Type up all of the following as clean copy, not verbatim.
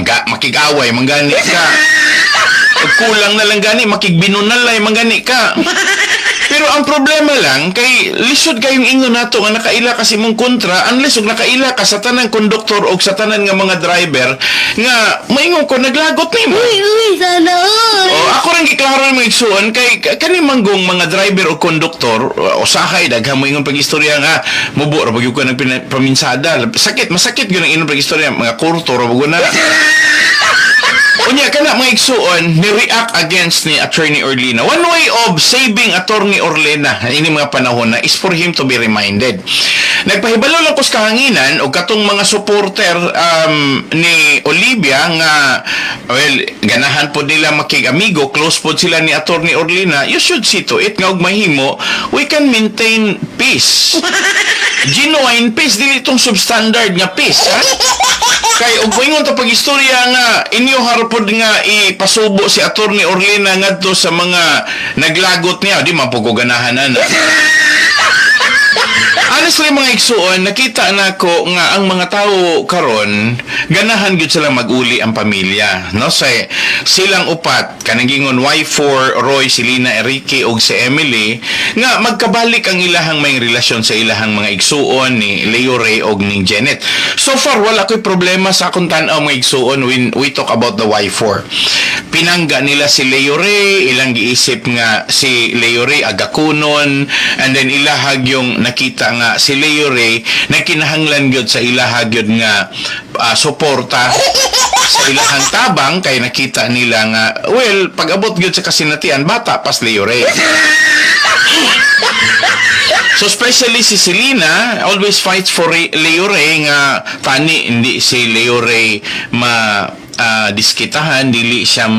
makig-away manggani ka. Kulang na lang gani makigbinunalay manggani ka. Pero ang problema lang kay lisod kayong ingon nato nga nakaila kasi mong kontra unless og nakaila ka sa tanang konduktor o sa tanan nga mga driver nga maingon ko naglagot nimo. Uy, sana all. O ako rin giklaro ng mga igsuon kay kani manggong mga driver o konduktor o sahay daghang mo ingon pag-istorya nga mubo ra bagyo ko ng paminsada. Masakit gyud ang inon pag-istorya mga kurto ra bago na. Unya kana mga igsuon ni-react against ni Attorney Orlina. One way of saving Attorney Orlina ini mga panahon na is for him to be reminded. Nagpahibalo lang ko sa kahanginan o katong mga supporter ni Olivia nga ganahan po nila makig-amigo, close po sila ni Attorney Orlina. You should see to it nga og mahimo we can maintain peace. Genuine peace, dili itong substandard nga peace, ha? Kay og moingon ta pag-istorya nga inyo harapod nga ipasubo si Attorney Orlina ngadto sa mga naglagot niya, di man po ko ganahan na. Honestly mga igsuon, nakita na ko nga ang mga tao karon ganahan gyud sila mag-uli ang pamilya, no? Say silang upat kanang Y4 Roy, Silina, Enrique ug si Emily nga magkabalik ang ilahang may relasyon sa ilahang mga igsuon ni Leo Ray ug ni Janet. So far wala ko'y problema sa akong tan-aw mga igsuon when we talk about the Y4. Pinangga nila si Leo Ray, ilang giisip nga si Leo Ray agakunon, and then ilahag yung nakita nga si Leo Ray nagkinahanglan gyud sa ilahag gyud nga suporta sa ilahang tabang kay nakita nila nga well pag-abot gyud sa kasinatian bata pas Leo Ray. So especially si Selena always fights for Leo Ray nga tani hindi si Leo Ray diskitahan, dili siya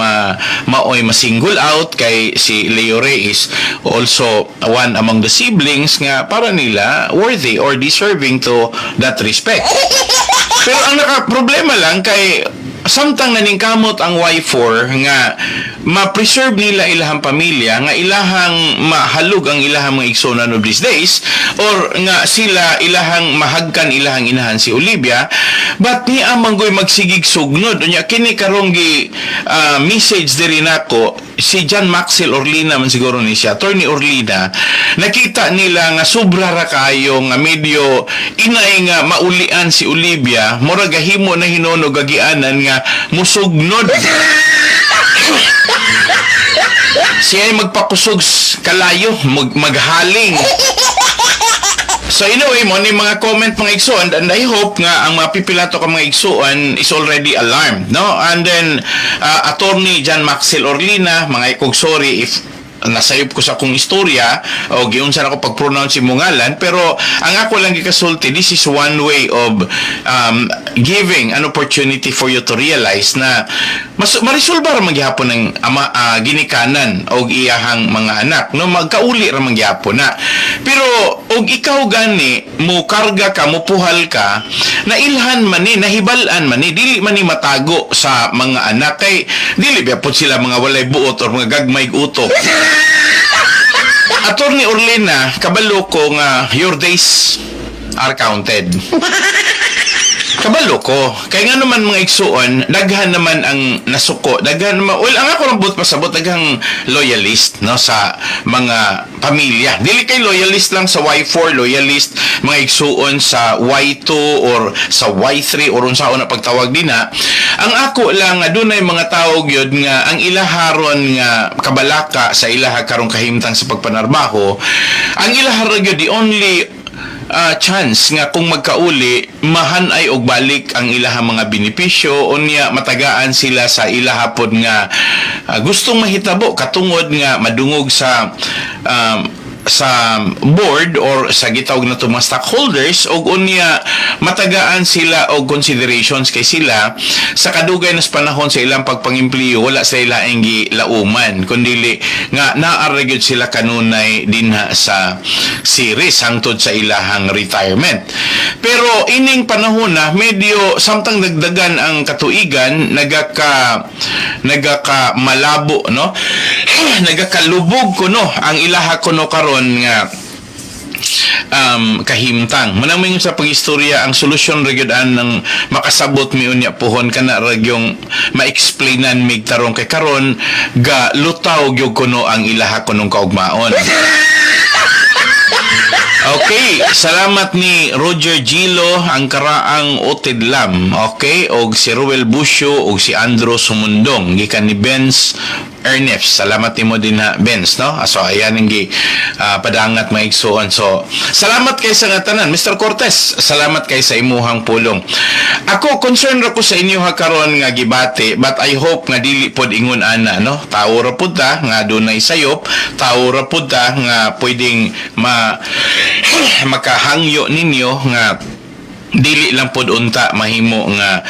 maoy ma-single out kay si Leo Ray is also one among the siblings nga para nila worthy or deserving to that respect. Pero ang naka-problema lang kay samtang naningkamot ang Y4 nga ma-preserve nila ilahang pamilya nga ilahang mahalug ang ilahang mga igsoon of these days or nga sila ilahang mahagkan ilahang inahan si Olivia but ni amanggoy magsigig sugnod unya kini karong gi message diri nako si John Maxwell Orlina man siguro ni siya Attorney Orlina nakita nila nga sobra ra kayo nga medyo inay nga maulian si Olivia mura gahimo na hinono gagianan nga musugnod siya ay magpakusog kalayo maghaling. So anyway mo ni mga comment mga igsuon and I hope nga ang mga pipilato ka mga igsuon is already alarmed, no? And then Attorney John Maxwell Orlina mga ikog sorry if nasayop ko sa akong istorya o giunsa na ko pag-pronounce yung ngalan pero ang ako lang gikasulti this is one way of giving an opportunity for you to realize na marisolba ra magyapon ng ginikanan o iyahang mga anak no magkauli ra magyapon na pero og ikaw gani mo karga ka mo puhal ka na ilhan man ni nahibal-an man ni dili man ni matago sa mga anak kay dili biapon sila mga walay buot or mga gagmayg utok. Attorney Orlina, kabalo ko nga your days are counted. Kabalo ko. Kaya nga naman mga igsuon, daghan naman ang nasuko. Daghan naman, well, ang ako lang buot pasabot, daghang loyalist no, sa mga pamilya. Dili kay loyalist lang sa Y4, loyalist mga igsuon sa Y2 or sa Y3 or unsaon na pagtawag din na. Ang ako lang, adunay mga tawag yun nga, ang ilaharon nga kabalaka sa ilaha karong kahimtang sa pagpanarbaho, ang ilaharon yun, the only chance nga kung magkauli mahanay og balik ang ilahang mga benepisyo unya matagaan sila sa ilahapod nga gustong mahitabo katungod nga madungog sa board or sa gitawag na mga stockholders og unya matagaan sila og considerations kay sila sa kadugay na panahon sa ilang pagpangimpliyo wala sa ilaing gilauman kundi nga naaregyod sila kanunay dinha sa series hangtod sa ilahang retirement. Pero ining panahon na medyo samtang dagdagan ang katuigan nagaka malabo no nagakalubog kuno ang ilaha kuno karon nga kahimtang. Manaming sa pangistorya ang solusyon ragyudan ng makasabot mi unya pohon kana ragyong ma-explainan mig tarong kay karon ga lutaw gyud kuno ang ilaha kunong kaugmaon. Okay, salamat ni Roger Gilo ang karaang Otidlam. Okay, og si Ruel Busio og si Andrew Sumundong gikan ni Benz Ernest. Salamat nimo din na Benz, no? So ayan ang padangat mga igsuon. So salamat kay sa nga tanan, Mr. Cortez. Salamat kay sa imuhang pulong. Ako concerned ra ko sa inyo ha karon nga gibati, but I hope nga dili pod ingon ana, no? Tawo ra pud ta nga dunay sayop, tawo ra pud ta nga pwedeng makahangyo ninyo nga dili lang pod unta mahimo nga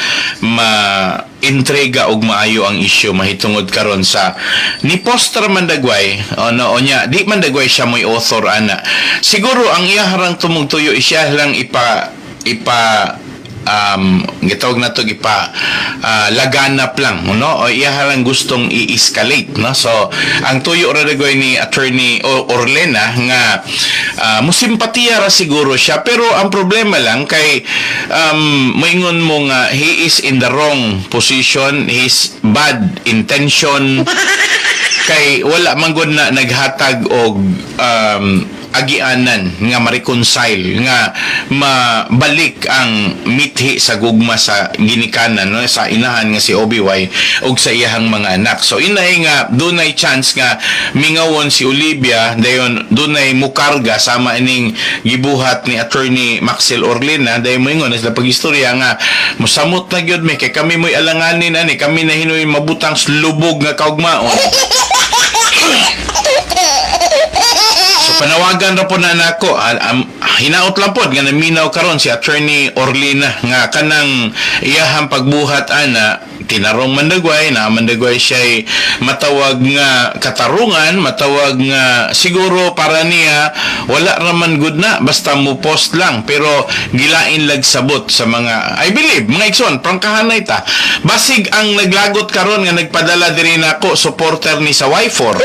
intriga og maayo ang isyu mahitungod karon sa ni Poster Mandagway onya di Mandagway siya mo'y author ana siguro ang iya harang tumugtuyo siya lang ipa gitawag na to laganap lang no o iya lang gustong i-escalate no so ang tuyo ra dagoy ni attorney Orlena nga musimpatiya ra siguro siya pero ang problema lang kay moingon mo nga he is in the wrong position, his bad intention kay wala man gud na naghatag og agianan nga ma-reconcile nga mabalik ang mithi sa gugma sa ginikanan no sa inahan nga si Obiway ug sa iyahang mga anak so inay nga dunay chance nga mingawon si Olivia dayon dunay mukarga sama ining gibuhat ni attorney Maxel Orlena dayon moingon sa pagistorya nga mosamot na gyud may kay kami mo'y alanganin ani kami na hinoy mabutang lubog nga kaugmaon. Panawagan ra po na nako hinaot lang pod nga naminaw karon si attorney Orlina nga kanang iyahang pagbuhat ana tinarong Mandagway na Mandagway siya matawag nga katarungan matawag nga siguro para niya wala raman good na basta mo post lang pero gilain lag sabot sa mga I believe mga igsoon prangkahanay ta basig ang naglagot karon nga nagpadala diri nako supporter ni sa Y4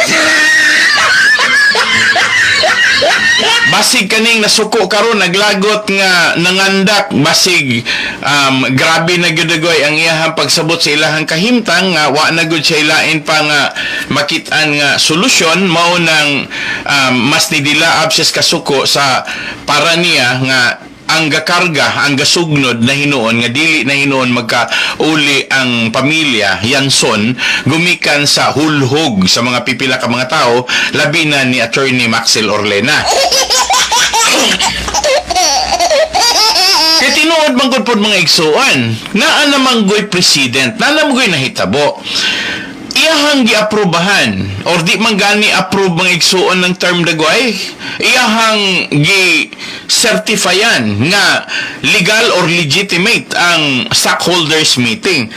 basig kaning nasuko karon naglagot nga nangandak basig grabe na gyud dagoy ang iyahang pagsabot sa ilahang kahimtang nga wa na gyud siya ilain pa nga makit-an nga solusyon mao nang mas nidilaab siya kasuko sa para niya nga ang gakarga, ang gasugnod na hinuon, nga dili na hinuon magkauli ang pamilya, Yanson, gumikan sa hulhog sa mga pipila ka mga tao, labi na ni attorney Maxel Orlena. Kaya tinuod manggod po mga igsuan, naa namang goy president, naa namang goy nahitabo. Iyahang gi-aprobahan or di man gani approve mga igsuon ng term dagway iyahang gi-certifyan nga legal or legitimate ang stockholders meeting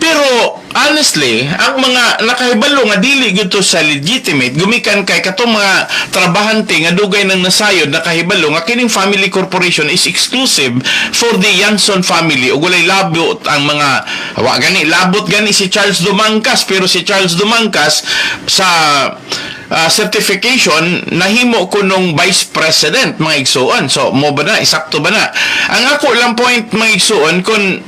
pero honestly ang mga nakahibalo nga dili gyud to sa legitimate gumikan kay katong mga trabahante nga dugay nang nasayod nakahibalo nga kining family corporation is exclusive for the Yanson family ug walay labot ang mga wa gani labot gani si Charles Dumangkas pero si Charles Dumangkas sa certification nahimo kunong vice president mga igsuon so mo ba na isakto ba na ang ako lang point mga igsuon kun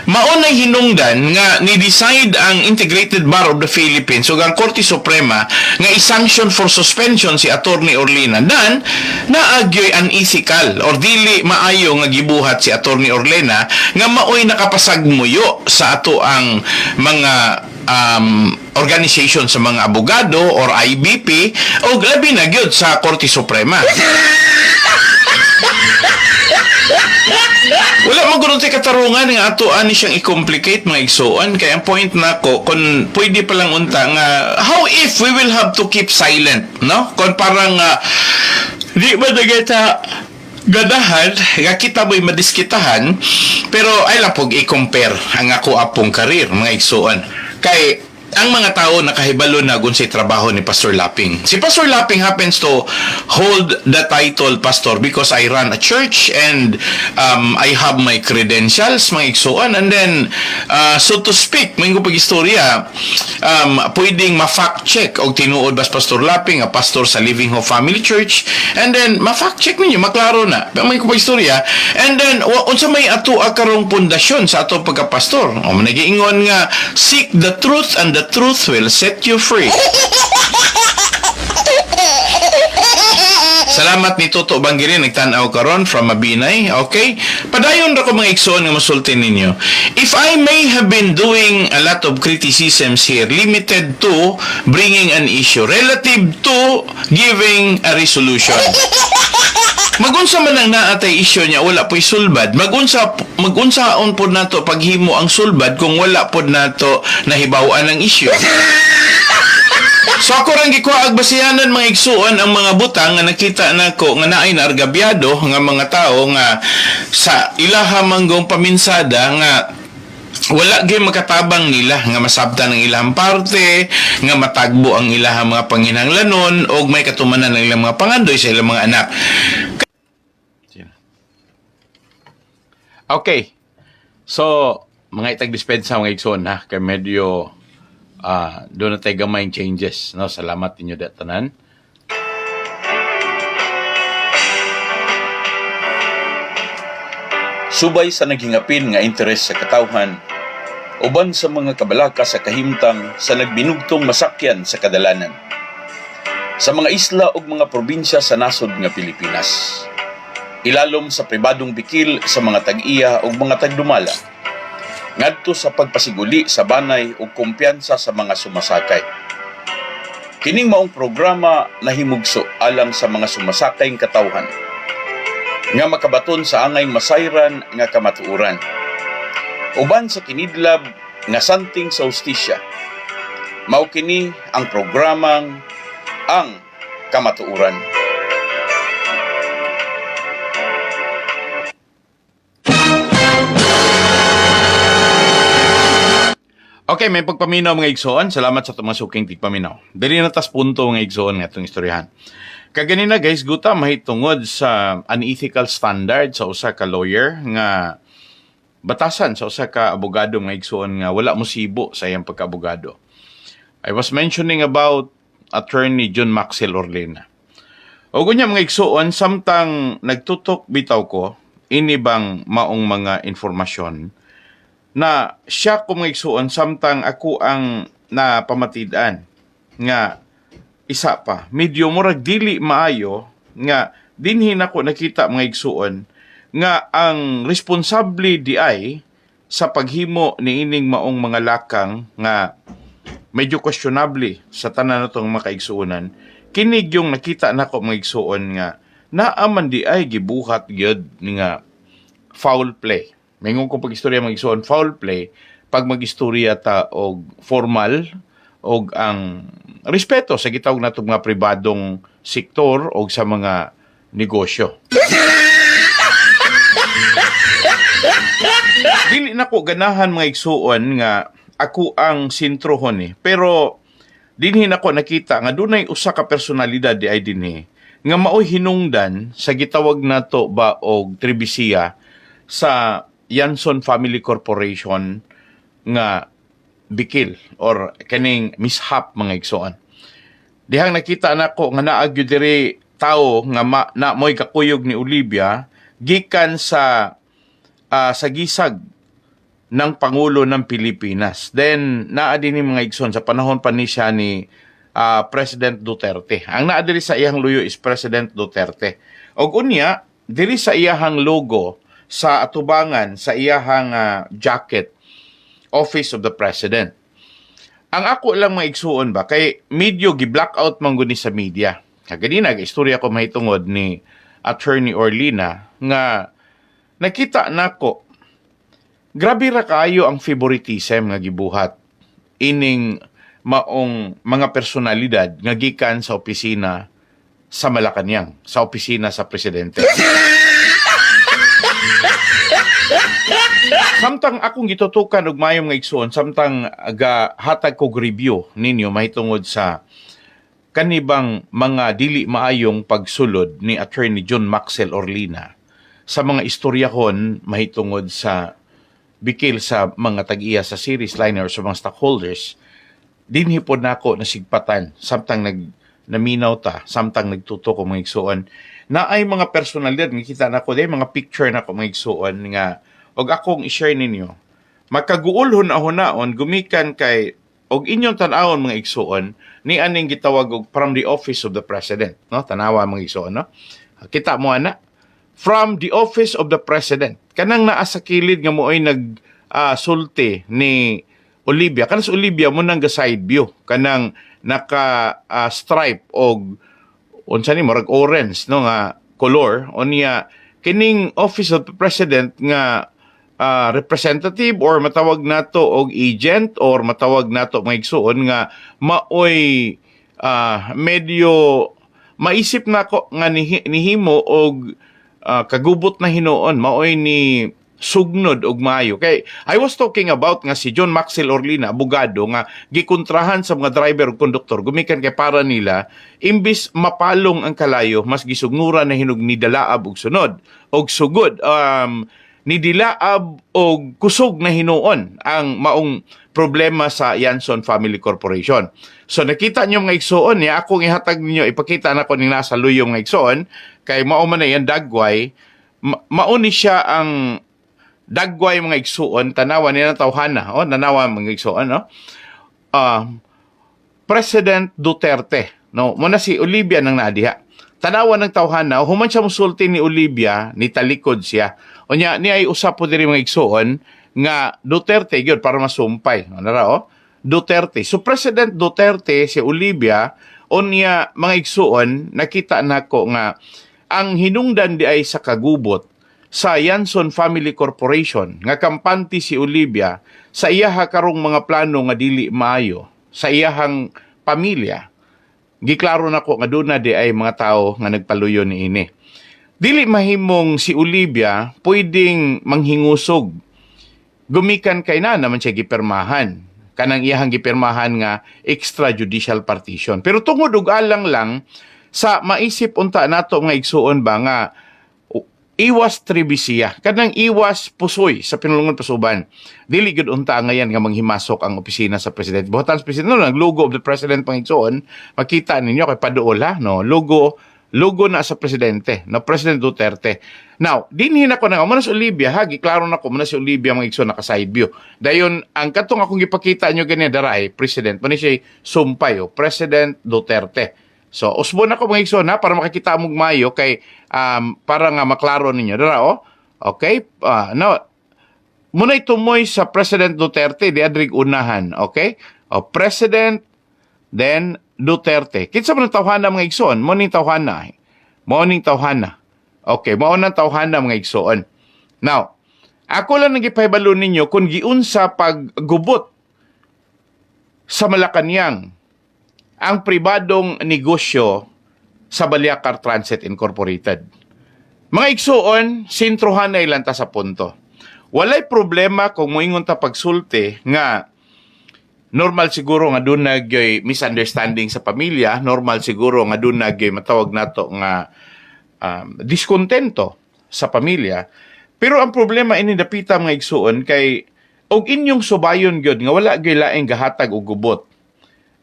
maunay hinungdan nga ni-decide ang Integrated Bar of the Philippines ug ang Korte Suprema nga i-sanction for suspension si Attorney Orlena dan naagyoy unethical or dili maayo nga gibuhat si Attorney Orlena nga maoy nakapasagmuyo sa ato ang mga organization sa mga abogado or IBP o labi na gyud sa Korte Suprema. Wala man gud tay katarungan nga ato ani siyang i-complicate mga igsuon kay ang point nako kun pwede pa lang unta nga how if we will have to keep silent no kun parang di ba dagita gadahan nga kita mo'y madiskitahan pero ay lang pog i-compare ang ako apong karir mga igsuon kay ang mga tao nakahibalo na sa trabaho ni Pastor Laping. Si Pastor Laping happens to hold the title pastor because I run a church and I have my credentials, mga igsuon, and then so to speak, may pag-istorya, pwedeng ma-fact check og tinuod bas Pastor Laping, a pastor sa Living Hope Family Church, and then ma-fact check ninyo, maklaro na. May pag-istorya, and then unsa may ato karong pundasyon sa ato pagka-pastor. O nagiingon nga, seek the truth and the truth will set you free. Salamat ni Toto Banggirin, nagtanaw karon from Mabinay. Okay? Padayon ra ko mga igsoon nga masulti ninyo. If I may have been doing a lot of criticisms here, limited to bringing an issue, relative to giving a resolution. Magunsa man ang naatay isyu niya, wala po'y sulbad. Magunsaon po nato paghimo ang sulbad kung wala po nato nahibawan ang isyu. So ako rang gikuha basihanan mga igsuon ang mga butang nga nakita nako nga naay na argabyado nga mga tao nga sa ilaha manggong paminsada nga wala gyud makatabang nila nga masabtan ang ilang parte, nga matagbo ang ilang mga panginahanglanon o may katumanan ng ilang mga pangandoy sa ilang mga anak. Okay. So, mga itag-dispensa mga igsoon ha, kay medyo doon na tayo gamayng changes. No? Salamat ninyo datanan. Subay sa naghingapin nga interes sa katawhan, uban sa mga kabalaka sa kahimtang sa nagbinugtong masakyan sa kadalanan, sa mga isla ug mga probinsya sa nasod nga Pilipinas, ilalom sa pribadong bikil sa mga tag-iya ug mga tagdumala, ngadto sa pagpasiguli sa banay ug kumpiyansa sa mga sumasakay. Kining maong programa nahimugso alang sa mga sumasakay katawhan, nga makabaton sa angay masayran nga kamatuoran, uban sa kinidlab nga santing sa hustisya. Mao kini ang programang Ang Kamatuoran. Okay, may pagpaminaw mga igsoon. Salamat sa tumasuking tigpaminaw. Dali na tas punto mga igsoon nga itong istoryahan. Kaganina guys, guta mahitungod sa unethical standard sa usa ka lawyer nga batasan sa usa ka abogado nga igsoon nga wala mosibo sa iyang pagkaabogado. I was mentioning about Attorney John Maxwell Orlena. O gunya mga igsoon, samtang nagtutok bitaw ko, ini bang maong mga informasyon na siya kung mga igsoon, samtang ako ang napamatidan nga isa pa, medyo murag dili maayo nga dinhin ako nakita mga igsuon nga ang responsable di ay sa paghimo ni ining maong mga lakang nga medyo questionable sa tanan natong mga kaigsuonan, kinig yung nakita nako mga igsuon nga naaman di ay gibuhat gyud nga foul play. Mayingon kong pag-istorya mga igsuon, foul play pag mag-istorya ta og formal og ang respeto sa gitawag natong mga pribadong sektor o sa mga negosyo. Dili na ko ganahan mga igsuon nga ako ang sintrohon pero dinhi nako nakita nga dunay usa ka personalidad di ay dinhi nga maoy hinungdan sa gitawag nato ba og trebisiya sa Yanson Family Corporation nga bikil or kaning mishap mga igsoon. Dihang nakita nako nga naagyo diri tao nga na moy kakuyog ni Olivia gikan sa gisag ng Pangulo ng Pilipinas. Then naa din ni mga igsoon sa panahon pa ni siya ni President Duterte. Ang naa diri sa iyang luyo is President Duterte. Og unya diri sa iyang logo sa atubangan sa iyang jacket, Office of the President. Ang ako lang mga igsuon ba, kay medyo gi-blackout man guni sa media. Kaganina, istorya ko mahitungod ni Attorney Orlena nga nakita nako grabe ra kayo ang favoritism nga gibuhat ining maong mga personalidad nga gikan sa opisina sa Malacañang, sa opisina sa presidente. Samtang akong gitutukan og mayong nga igsoon, samtang aga hatag kog review ninyo mahitungod sa kanibang mga dili maayong pagsulod ni Attorney John Maxwell Orlina sa mga istoryahon mahitungod sa bikil sa mga tag-iya sa series liner sa mga stockholders, dinhi pod nako nasigpatan samtang naminaw ta, samtang nagtutok ko mga igsoon na ay mga personalidad nga kita nako day mga picture nako mga igsoon nga og akong i-share ninyo. Makaguol hunaon gumikan kay og inyong tan-awon mga igsoon ni aning gitawag og from the office of the president, no? Tanawa mga igsoon, no? Kita mo ana from the office of the president. Kanang naa sa kilid nga mo'y sulti ni Olivia. Kanang sa Olivia mo nang side view. Kanang naka stripe og unsa ni murag orange no nga color onya kining office of the president nga representative or matawag nato og agent or matawag nato mga igsuon nga maoy medyo maisip nako nga nihimo og kagubot na hinuon maoy ni sugnod og maayo kay I was talking about nga si John Maxwell Orlina abogado nga gikontrahan sa mga driver ug konduktor gumikan kay para nila imbis mapalong ang kalayo mas gisugnuran na hinog ni dalaab og sunod og sugod ni dilaab og kusog na hinuon ang maong problema sa Yanson Family Corporation. So nakita niyo mga igsoon niya, akong ihatag ninyo, ipakita na ko ning nasa luyong nga igsoon, kay mao man na yan dagway, mauni siya ang dagway mga igsoon, tanawa niya ng tawhana, nanawa mga igsoon, no? President Duterte, no? Muna si Olivia nang nadiha. Tanawa ng tawhana, human siya musulti ni Olivia, ni talikod siya. O niya, niya ay usap po din mga igsoon, nga Duterte, yun, para masumpay. Ano ra, Duterte. So, President Duterte, si Olivia, o niya, mga igsoon, nakita na ko nga, ang hinungdan di ay sa kagubot sa Yanson Family Corporation, nga kampante si Olivia, sa iyaha karong mga plano nga dili maayo, sa iyahang pamilya, giklaro na ko nga doon na di ay mga tao nga nagpaluyo ni ini. Dili mahimong si Olivia pwedeng manghingusog. Gumikan kay na naman siya gipirmahan. Kanang iyahang gipirmahan nga extrajudicial partition. Pero tungod og alang lang sa maisip unta nato nga igsuon ba nga iwas tribisiya. Kanang iwas pusoy sa pinulungan pasuban. Dili gud unta ngayon nga manghimasok ang opisina sa presidente. Buhatan sa presidente, no, logo of the president pang igsuon, makita ninyo kay paduol ha, no, logo na sa presidente, no, President Duterte. Now, dinhin ako na, muna si Olivia, ha, giklaro na ko, muna si Olivia mga igsoon naka-side view. Dayon, ang katong akong ipakita nyo ganyan, daray, president, muna siya sumpay, President Duterte. So, usbon ako mga igsoon, ha, para makikita mong mayo, kay, para nga maklaro ninyo. Dara, okay? Now, muna itumoy sa President Duterte, di adrig unahan, okay? President, then Duterte. Kinsa man ang tawhana mga igsoon? Mo ning tawhana. Okay, mao nang tawhana mga igsoon. Now, ako lang nagipahibalo ninyo kung giunsa paggubot sa Malacañang ang pribadong negosyo sa Baliacar Transit Incorporated. Mga igsoon, sintrohan na ilan ta sa punto. Walay problema kung moingon ta pagsulti nga normal siguro nga doon misunderstanding sa pamilya, normal siguro nga doon matawag nato nga diskontento sa pamilya. Pero ang problema ini dapita mga igsuon kay og inyong subayon gyud nga wala gyud laing gahatag og gubot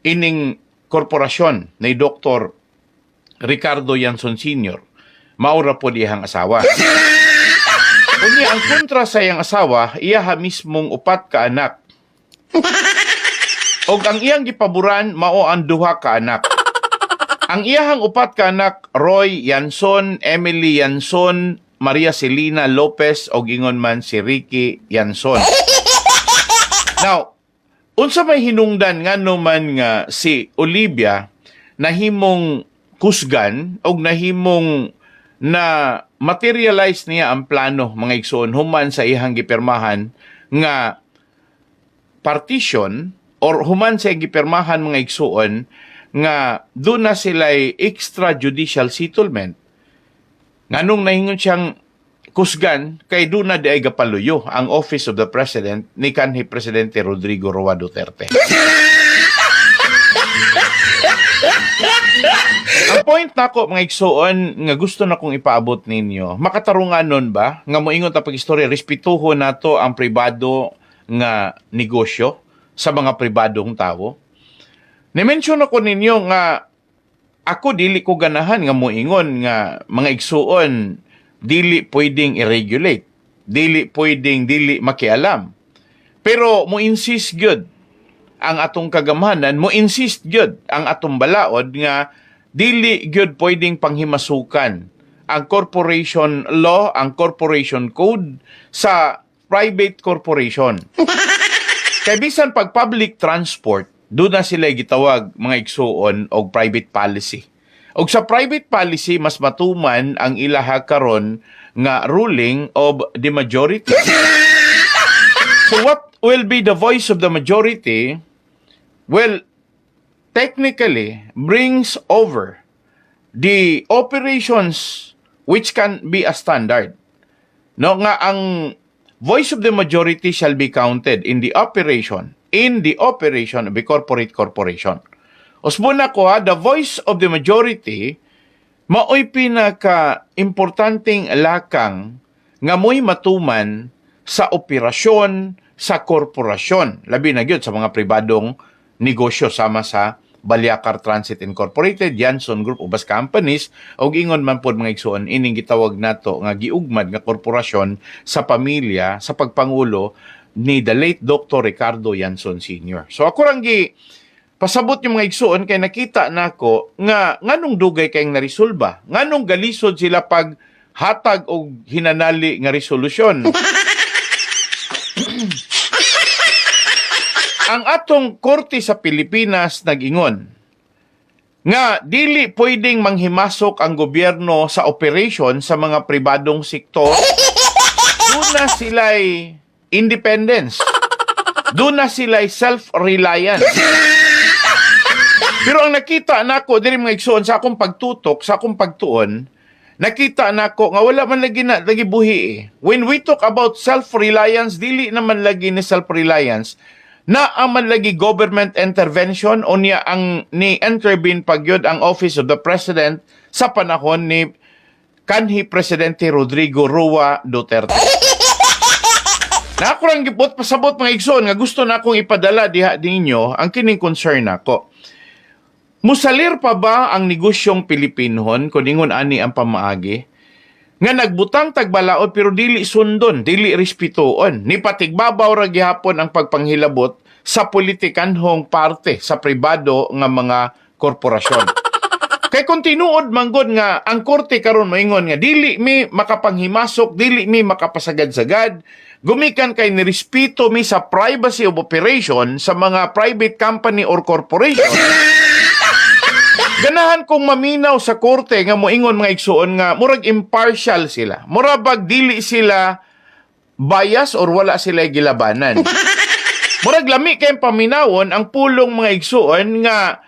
ining korporasyon ni Dr. Ricardo Yanson Sr. Maura po diyang asawa. Unya ang kontra sa iyang asawa, iyaha mismong upat ka anak. Og ang iyang gipaboran mao ang duha ka anak. Ang iyahang upat ka anak, Roy Yanson, Emily Yanson, Maria Celina Lopez og ingon man si Ricky Yanson. Now, unsa may hinungdan nga man nga si Olivia nahimong kusgan og nahimong na materialize niya ang plano mga igsoon human sa iyang gipirmahan nga partition or human sa gipirmahan mga igsuon nga doon na sila'y extrajudicial settlement. Nganong nahingon siyang kusgan kay duna di ay gapaluyo ang Office of the President ni kanhi Presidente Rodrigo Roa Duterte. Ang point nako mga igsoon nga gusto na kong ipaabot ninyo, makatarungan nun ba nga moingon ta pag-istorya, respetuho nato ang pribado nga negosyo sa mga pribadong tao. Ni-mention ako ninyo nga ako dili ko ganahan nga moingon nga mga igsuon dili pwedeng i-regulate, dili makialam. Pero mo insist gyud ang atong kagamhanan, mo insist gyud ang atong balaod nga dili gyud pwedeng panghimasukan ang corporation law, ang corporation code sa private corporation. Kay bisan pag public transport, doon na sila gitawag mga igsuon og private policy. Og sa private policy, mas matuman ang ilaha karon nga ruling of the majority. So what will be the voice of the majority? Well, technically brings over the operations which can be a standard. No nga ang voice of the majority shall be counted in the operation of a corporate corporation. Usbon ko the voice of the majority maoy pinaka-importanteng lakang nga mo'y matuman sa operasyon sa korporasyon. Labi na gyud sa mga pribadong negosyo sama sa Baliakar Transit Incorporated, Yanson Group of Bus Companies, o ingon man po mga igsoon, ining gitawag nato nga giugmad nga korporasyon sa pamilya sa pagpangulo ni the late Dr. Ricardo Yanson Sr. So ako rang pasabot yung mga igsoon kay nakita nako nga nganong dugay kayong narisolba, nganong galisod sila pag hatag og hinanali nga resolusyon. Ang atong korte sa Pilipinas nag-ingon nga dili pwedeng manghimasok ang gobyerno sa operation sa mga pribadong sektor. Doon na sila'y independence. Doon na sila'y self-reliance. Pero ang nakita nako diri mga igsoon sa akong pagtutok, sa akong pagtuon, nakita nako nga wala man lagi buhi eh. When we talk about self-reliance, dili naman lagi ni self-reliance na aman lagi government intervention o niya ang ni-intervene pagyod ang Office of the President sa panahon ni kanhi Presidente Rodrigo Roa Duterte. Na ako lang gipot pasabot mga igsoon nga gusto na akong ipadala diha ninyo ang kining concern nako. Musalir pa ba ang negosyong Pilipinhon kung ingon ani ang pamaagi? Nga nagbutang tagbalaod pero dili sundon, dili respetuon. Ni patigbabaw ra gihapon ang pagpanghilabot sa politikanhong parte sa pribado nga mga korporasyon. Kay kung tinuod manggod nga ang korte karon moingon nga dili mi makapanghimasok, dili mi makapasagad-sagad, gumikan kay nirespeto mi sa privacy of operation sa mga private company or corporation. Ganahan kong maminaw sa korte nga moingon mga igsuon nga murag impartial sila. Murag dili sila bias or wala sila gilabanan. Murag lami kay paminawon ang pulong mga igsuon nga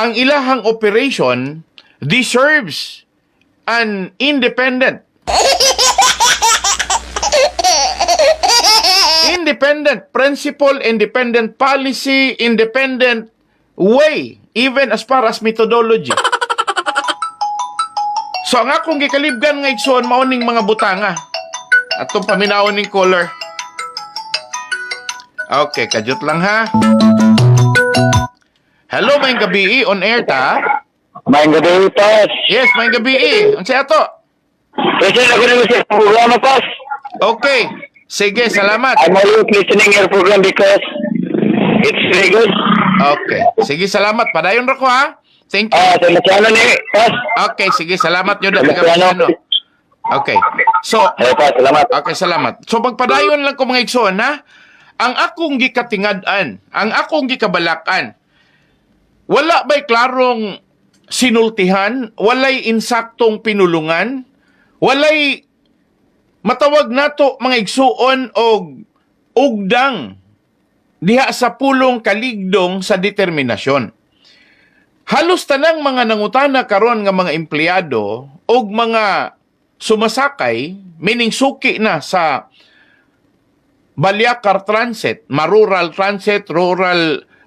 ang ilahang operation deserves an independent principle, independent policy, independent way, even as far as methodology. So ang akong gikalibgan nga igsoon mauning mga butanga. Atong paminawon ning color. Okay, kajut lang ha. Hello, may gabi on air ta. May gabi, Pas. Yes, may gabi. Unsa ato? Kasi ako na sa programa, Pas. Okay. Sige, salamat. I'm always listening your program because it's very good. Okay. Sige, salamat. Padayon ra ko ha. Thank you. Sa Luciano ni, Pas. Okay, sige, salamat yun. Luciano. Okay. So, Ay, Pas, salamat. okay, salamat. So, magpadayon lang ko mga igsoon, ha? Ang akong gikatingad-an, ang akong gikabalakan, wala ba'y klarong sinultihan, walay insaktong pinulungan, walay matawag nato mga igsuon og ugdang diha sa pulong kaligdong sa determinasyon. Halos tanang mga nangutana karon nga mga empleyado og mga sumasakay, meaning suki na sa Balyacar Transit, Marural Transit,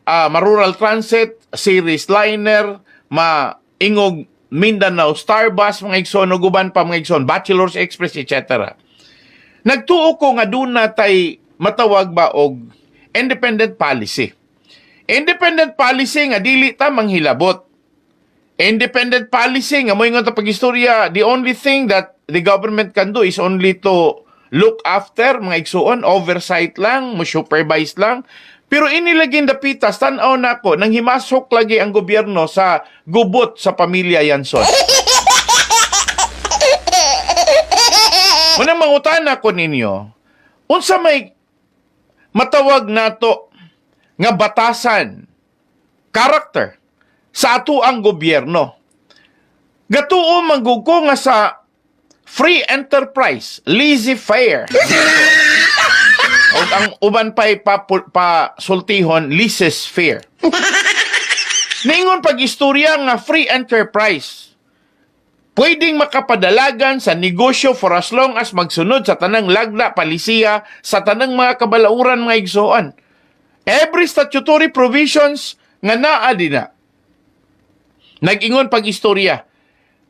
Marural Transit, Series Liner, Ingog Mindanao Star Bus, mga igsoon, o guban pa mga igsoon, Bachelor's Express, etc. Nagtuo ko nga doon natay matawag ba og independent policy. Independent policy nga dili ta manghilabot. Independent policy nga mo ingon ta pag-istorya, the only thing that the government can do is only to look after, mga igsuon, oversight lang, mo supervise lang. Pero inilaging dapitas, tanaw na ko, nang himasok lagi ang gobyerno sa gubot sa pamilya Yanson. Munang mangutana ko ninyo, unsa may matawag nato nga batasan, karakter, sa ato ang gobyerno. Gatuo manggugo nga sa free enterprise, laissez-faire. O ang uban pa'y pasultihon, laissez-faire. Ningon pag-istorya nga free enterprise. Pwedeng makapadalagan sa negosyo for as long as magsunod sa tanang lagda, palisiya, sa tanang mga kabalauran, mga igsoon. Every statutory provisions nga naa din na. Nag-ingon pag-istorya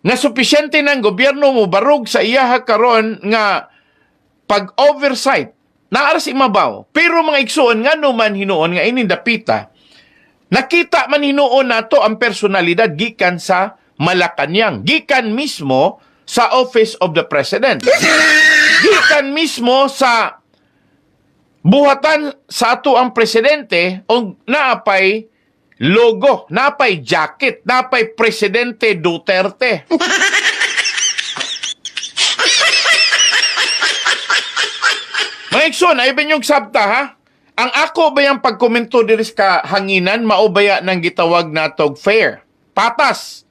nga supisyente ng gobyerno mo barog sa iyaha karon nga pag-oversight naaras imabaw. Pero mga igsoon nga naman hinuon nga inindapita, nakita man hinuon nato ang personalidad gikan sa Malacanang, gikan mismo sa Office of the President, gikan mismo sa buhatan sa ato ang presidente o naapay logo, naapay jacket, naapay Presidente Duterte. Mga igsoon, ay ba yung sabta ha? Ang ako ba yung pagkomento diri ka hanginan, maubaya ng gitawag natog fair? Patas.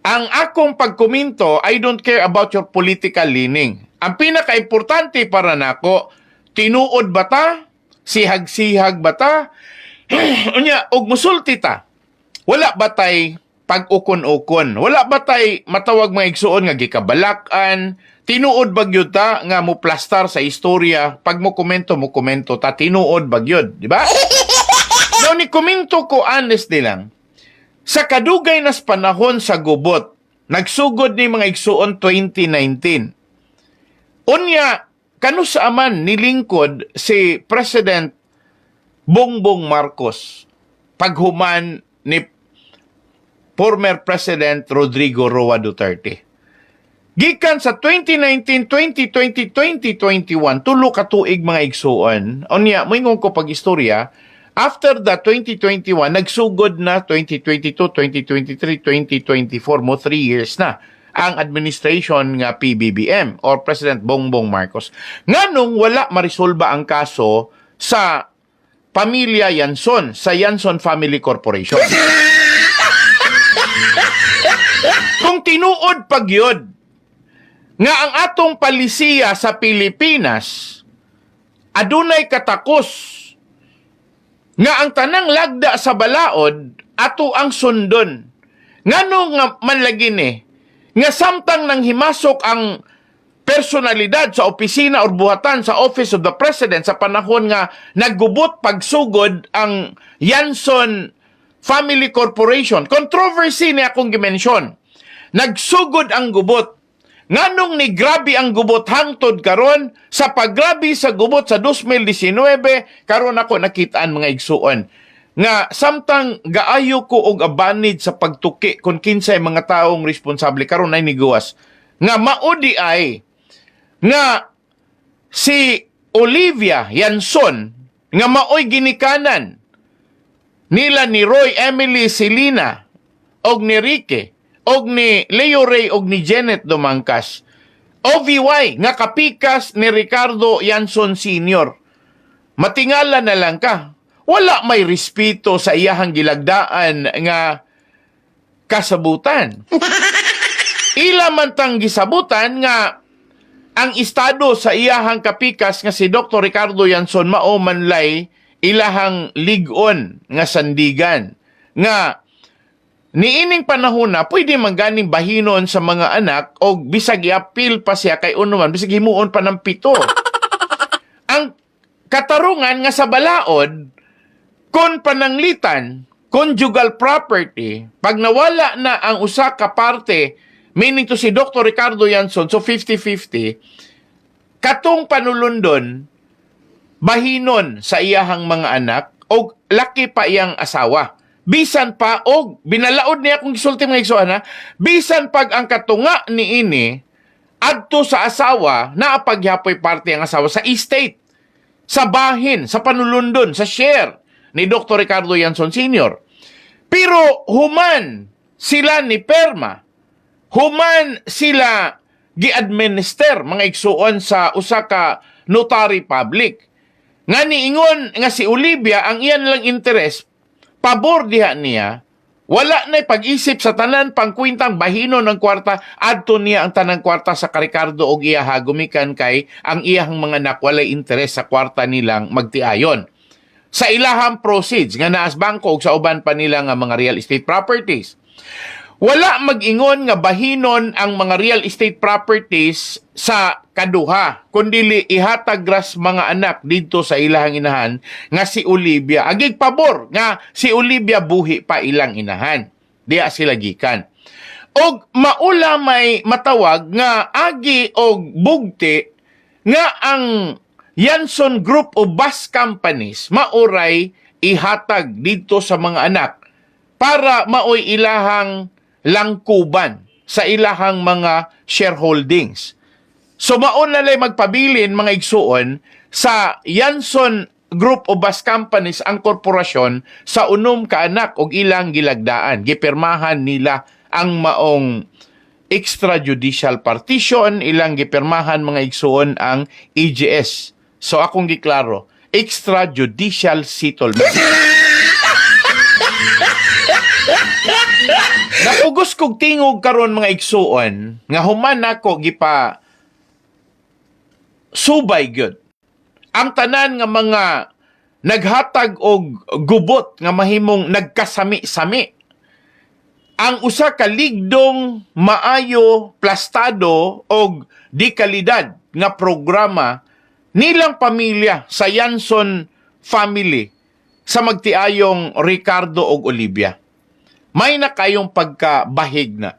Ang akong pagkomento, I don't care about your political leaning. Ang pinaka-importante para nako, tinuod ba ta? Sihag-sihag ba ta? Unya, og musulti ta. Wala ba tay pag-ukon-ukon? Wala ba tay matawag mga igsuon nga gikabalakan? Tinuod bagyod ta nga mo plastar sa istorya? Pag mo komento ta, tinuod bagyod, di ba? Now, ni komento ko honestly lang, sa kadugay nas panahon sa gubot, nagsugod ni mga igsuon 2019. Unya, kanu saaman nilingkod si President Bongbong Marcos paghuman ni former President Rodrigo Roa Duterte. Gikan sa 2019, 2020, 2021, tulo ka tuig mga igsuon. Unya, moingon ko pag-istorya, after the 2021, nagsugod na 2022, 2023, 2024, mo 3 years na ang administration nga PBBM or President Bongbong Marcos. Nganong wala marisolba ang kaso sa pamilya Yanson, sa Yanson Family Corporation. Kung tinuod pagyod nga ang atong palisiya sa Pilipinas adunay katakos nga ang tanang lagda sa balaod ato ang sundon. Ngano nga manlagi ni nga samtang nang himasok ang personalidad sa opisina o buhatan sa Office of the President sa panahon nga naggubot pagsugod ang Yanson Family Corporation. Controversy ni akong gimensyon. Nagsugod ang gubot. Nganong ni grabe ang gubot hangtod karon sa paggrabe sa gubot sa 2019 karon ako nakitaan mga igsuon nga samtang gaayo ko og abanid sa pagtuki kon kinsay mga taong responsable karon ay niguwas nga maudi ay nga si Olivia Yanson nga maoy ginikanan nila ni Roy Emily Celina og ni Rique og ni Leo Ray og ni Janet Dumangkas. OVY nga kapikas ni Ricardo Yanson Sr. Matingala na lang ka. Wala may respeto sa iyahang gilagdaan nga kasabutan. Ila man tang gisabutan nga ang estado sa iyahang kapikas nga si Dr. Ricardo Yanson mao manlay ilahang ligon nga sandigan nga niining panahon na pwede mangganing bahinon sa mga anak o bisag i-appeal pa siya kay unuman, bisag himuon pa ng 7. Ang katarungan nga sa balaod, kon pananglitan, conjugal property, pag nawala na ang usa ka parte, meaning to si Dr. Ricardo Yanson, so 50-50, katong panulundon, bahinon sa iyahang mga anak, o laki pa iyang asawa. Bisan pa, o binalaod niya kung gisulti mga igsoon ha, bisan pag ang katunga ni ini, adto sa asawa, naapagyapoy parte ang asawa sa estate, sa bahin, sa panulundon, sa share ni Dr. Ricardo Yanson Sr. Pero human sila ni Perma, human sila gi-administer mga igsuon sa usa ka notary public. Nga niingon nga si Olivia ang iyan lang interes, pabor diha niya, wala na'y pag-isip sa tanan pangkwintang bahino ng kwarta, adto niya ang tanang kwarta sa Ricardo og iyaha gumikan kay ang iyahang mga anak walay interes sa kwarta nilang magtiayon. Sa ilahang proceeds nga naas bangko ug sa uban pa nila nga mga real estate properties. Wala mag-ingon nga bahinon ang mga real estate properties sa kaduha, kundi ihatag ras mga anak dito sa ilahang inahan nga si Olivia. Agig pabor nga si Olivia buhi pa ilang inahan. Diya sila gikan. Og maula may matawag nga agi og bugti nga ang Yanson Group of Bus Companies mauray ihatag dito sa mga anak para maoy ilahang langkuban sa ilahang mga shareholdings. So maon na lay magpabilin mga igsuon sa Yanson Group of Bus Companies ang korporasyon sa unom ka anak og ilang gilagdaan. Gipirmahan nila ang maong extrajudicial partition, ilang gipirmahan mga igsuon ang EGS. So akong giklaro, extrajudicial settlement. Napugos kog tingog karon mga igsuon nga human nako gipa subay gyud ang tanan nga mga naghatag og gubot nga mahimong nagkasami-sami. Ang usa ka ligdong maayo plastado og di kalidad nga programa nilang pamilya sa Yanson family sa magtiayong Ricardo og Olivia. May na kayong pagkabahig na.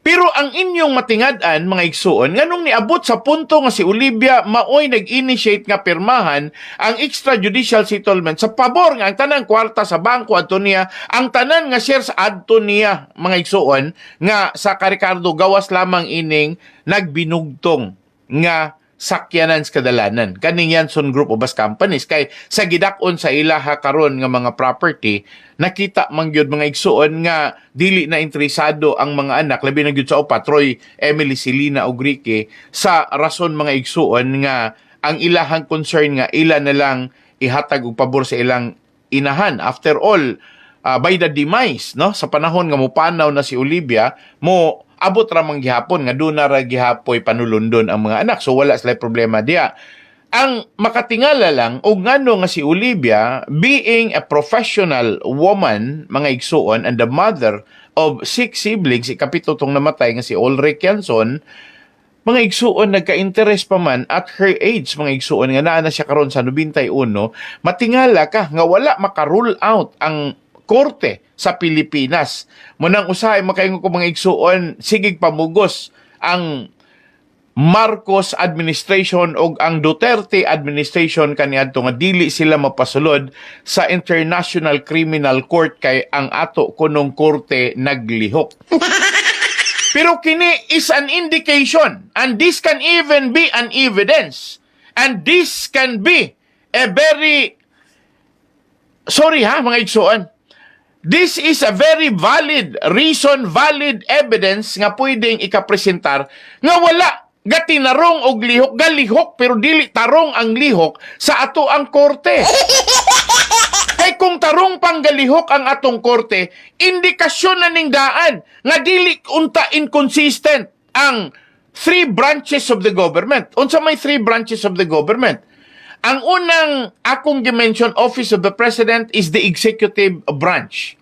Pero ang inyong matingad-an, mga igsuon, nganong niabot sa punto nga si Olivia maoy nag-initiate nga pirmahan ang extrajudicial settlement sa pabor nga ang tanang kwarta sa bangko adto niya, ang tanan nga shares adto niya, mga igsuon, nga sa Ricardo gawas lamang ining nagbinugtong nga sakyanan sa kadalanan. Kaning Yanson Group of Bus Companies. Kay sa gidakon sa ilaha karon nga mga property, nakita man gyud mga igsuon nga dili na interesado ang mga anak, labi na gyud sa upat, Troy, Emily, Selena ug Ricky, sa rason mga igsuon nga ang ilahang concern nga ila na lang ihatag og pabor sa ilang inahan. After all, by the demise, no, sa panahon nga mupanaw na si Olivia, mo abot ramang gihapon nga doon na ra gihapoy panulundon ang mga anak. So wala sila problema diya. Ang makatingala lang og ngano nga si Olivia, being a professional woman, mga igsuon, and the mother of 6 siblings, ikapito tong namatay nga si Ulrich Yanson, mga igsuon nagka-interest pa man at her age, mga igsuon nga naa na siya karon sa 91, matingala ka nga wala maka-rule out ang korte sa Pilipinas. Munang usahay makaingon ko mga igsuon, sigig pamugos ang Marcos administration o ang Duterte administration kaniadto nga dili sila mapasulod sa International Criminal Court kay ang ato kunong korte naglihok. Pero kini is an indication, and this can even be an evidence, and this can be a very, sorry ha mga igsuon, this is a very valid reason, valid evidence nga pwedeng ikapresentar nga wala gatinarong og lihok, galihok pero dili tarong ang lihok sa ato ang korte. Kay kung tarong pang galihok ang atong korte, indikasyon na ning daan nga dili unta inconsistent ang 3 branches of the government. Unsa may 3 branches of the government? Ang unang akong dimension, Office of the President, is the executive branch.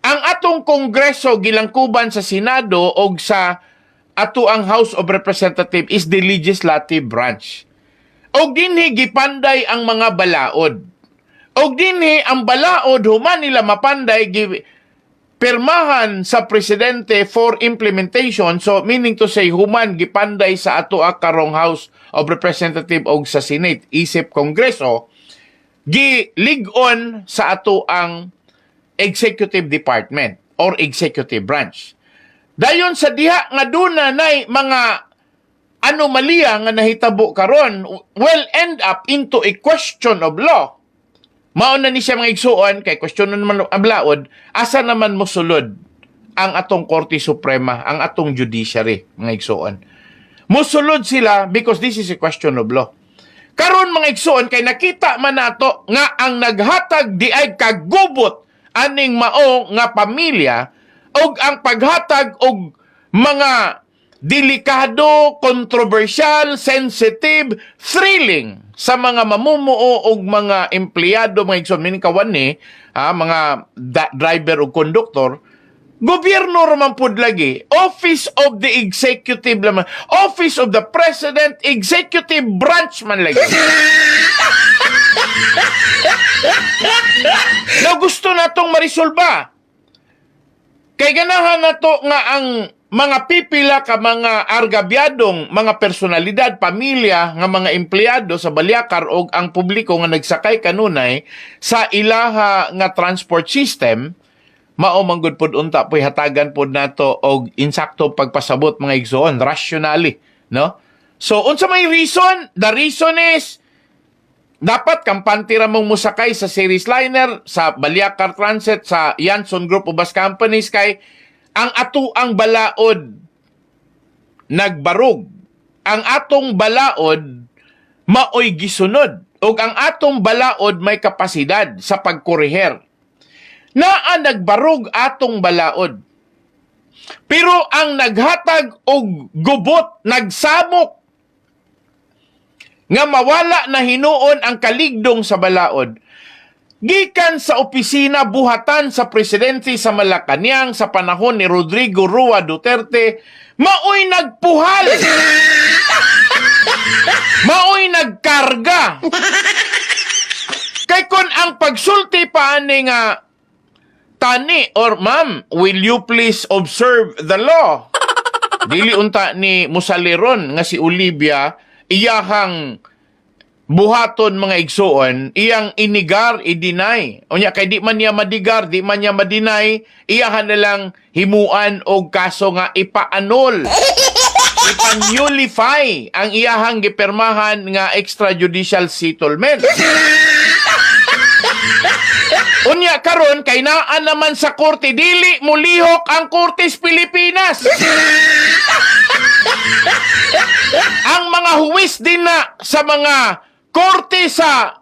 ang atong Kongreso gilangkuban sa Senado o sa ato ang House of Representatives is the legislative branch. Og dinhi gipanday ang mga balaod. Og dinhi ang balaod human nila mapanday pirmahan sa presidente for implementation. So meaning to say human gipanday sa ato karong House of Representatives og sa Senate isip Kongreso gilig-on sa ato ang executive department or executive branch. Dayon sa diha nga duna nay mga anomalya nga nahitabo karon will end up into a question of law. Mao na ni siya mga igsuon kay question naman ang laod, asa naman mosulod ang atong Korte Suprema, ang atong judiciary mga igsuon. Mosulod sila because this is a question of law. Karon mga igsuon kay nakita man nato nga ang naghatag di ay kagubot aning mao nga pamilya og ang paghatag og mga delikado, controversial, sensitive, thrilling sa mga mamumuo og mga empleyado mga igsoon meaning kawan ni mga driver o conductor, gobyerno raman pud lagi, office of the executive laman, office of the president, executive branch man lagi. Na gusto natong marisolba. Kay ganahan nato nga ang mga pipila ka mga argabyadong mga personalidad, pamilya nga mga empleyado sa Baliakar o ang publiko nga nagsakay kanunay sa ilaha nga transport system, mao manggod pod unta po'y hatagan pod nato og insakto pagpasabot mga igsoon rationally, no? So unsa may reason? The reason is dapat kampante ra mong musakay sa series liner, sa Baliakar Transit, sa Yanson Group of Bus Companies kay ang atuang balaod nagbarug. Ang atong balaod maoy gisunod ug ang atong balaod may kapasidad sa pagkoreher. Naa nagbarug atong balaod. Pero ang naghatag og gubot, nagsamok nga mawala na hinuon ang kaligdong sa balaod. Gikan sa opisina buhatan sa presidente sa Malacañang sa panahon ni Rodrigo Roa Duterte, maoy nagpuhal. Maoy nagkarga. Kay kun ang pagsulti pa ani nga tani or ma'am, will you please observe the law? Dili unta ni Musaliron nga si Olivia iyahang buhaton mga igsuon, iyang inigar, i-deny. O niya, kay di man niya madigar, di man niya ma-deny, iyahan na lang himuan o kaso nga ipa-annul. Ipa-nullify ang iyahang gipermahan nga extrajudicial settlement. Unya karon kay naa naman sa korte, dili mulihok ang Kortes Pilipinas. Ang mga huwis din na sa mga korte sa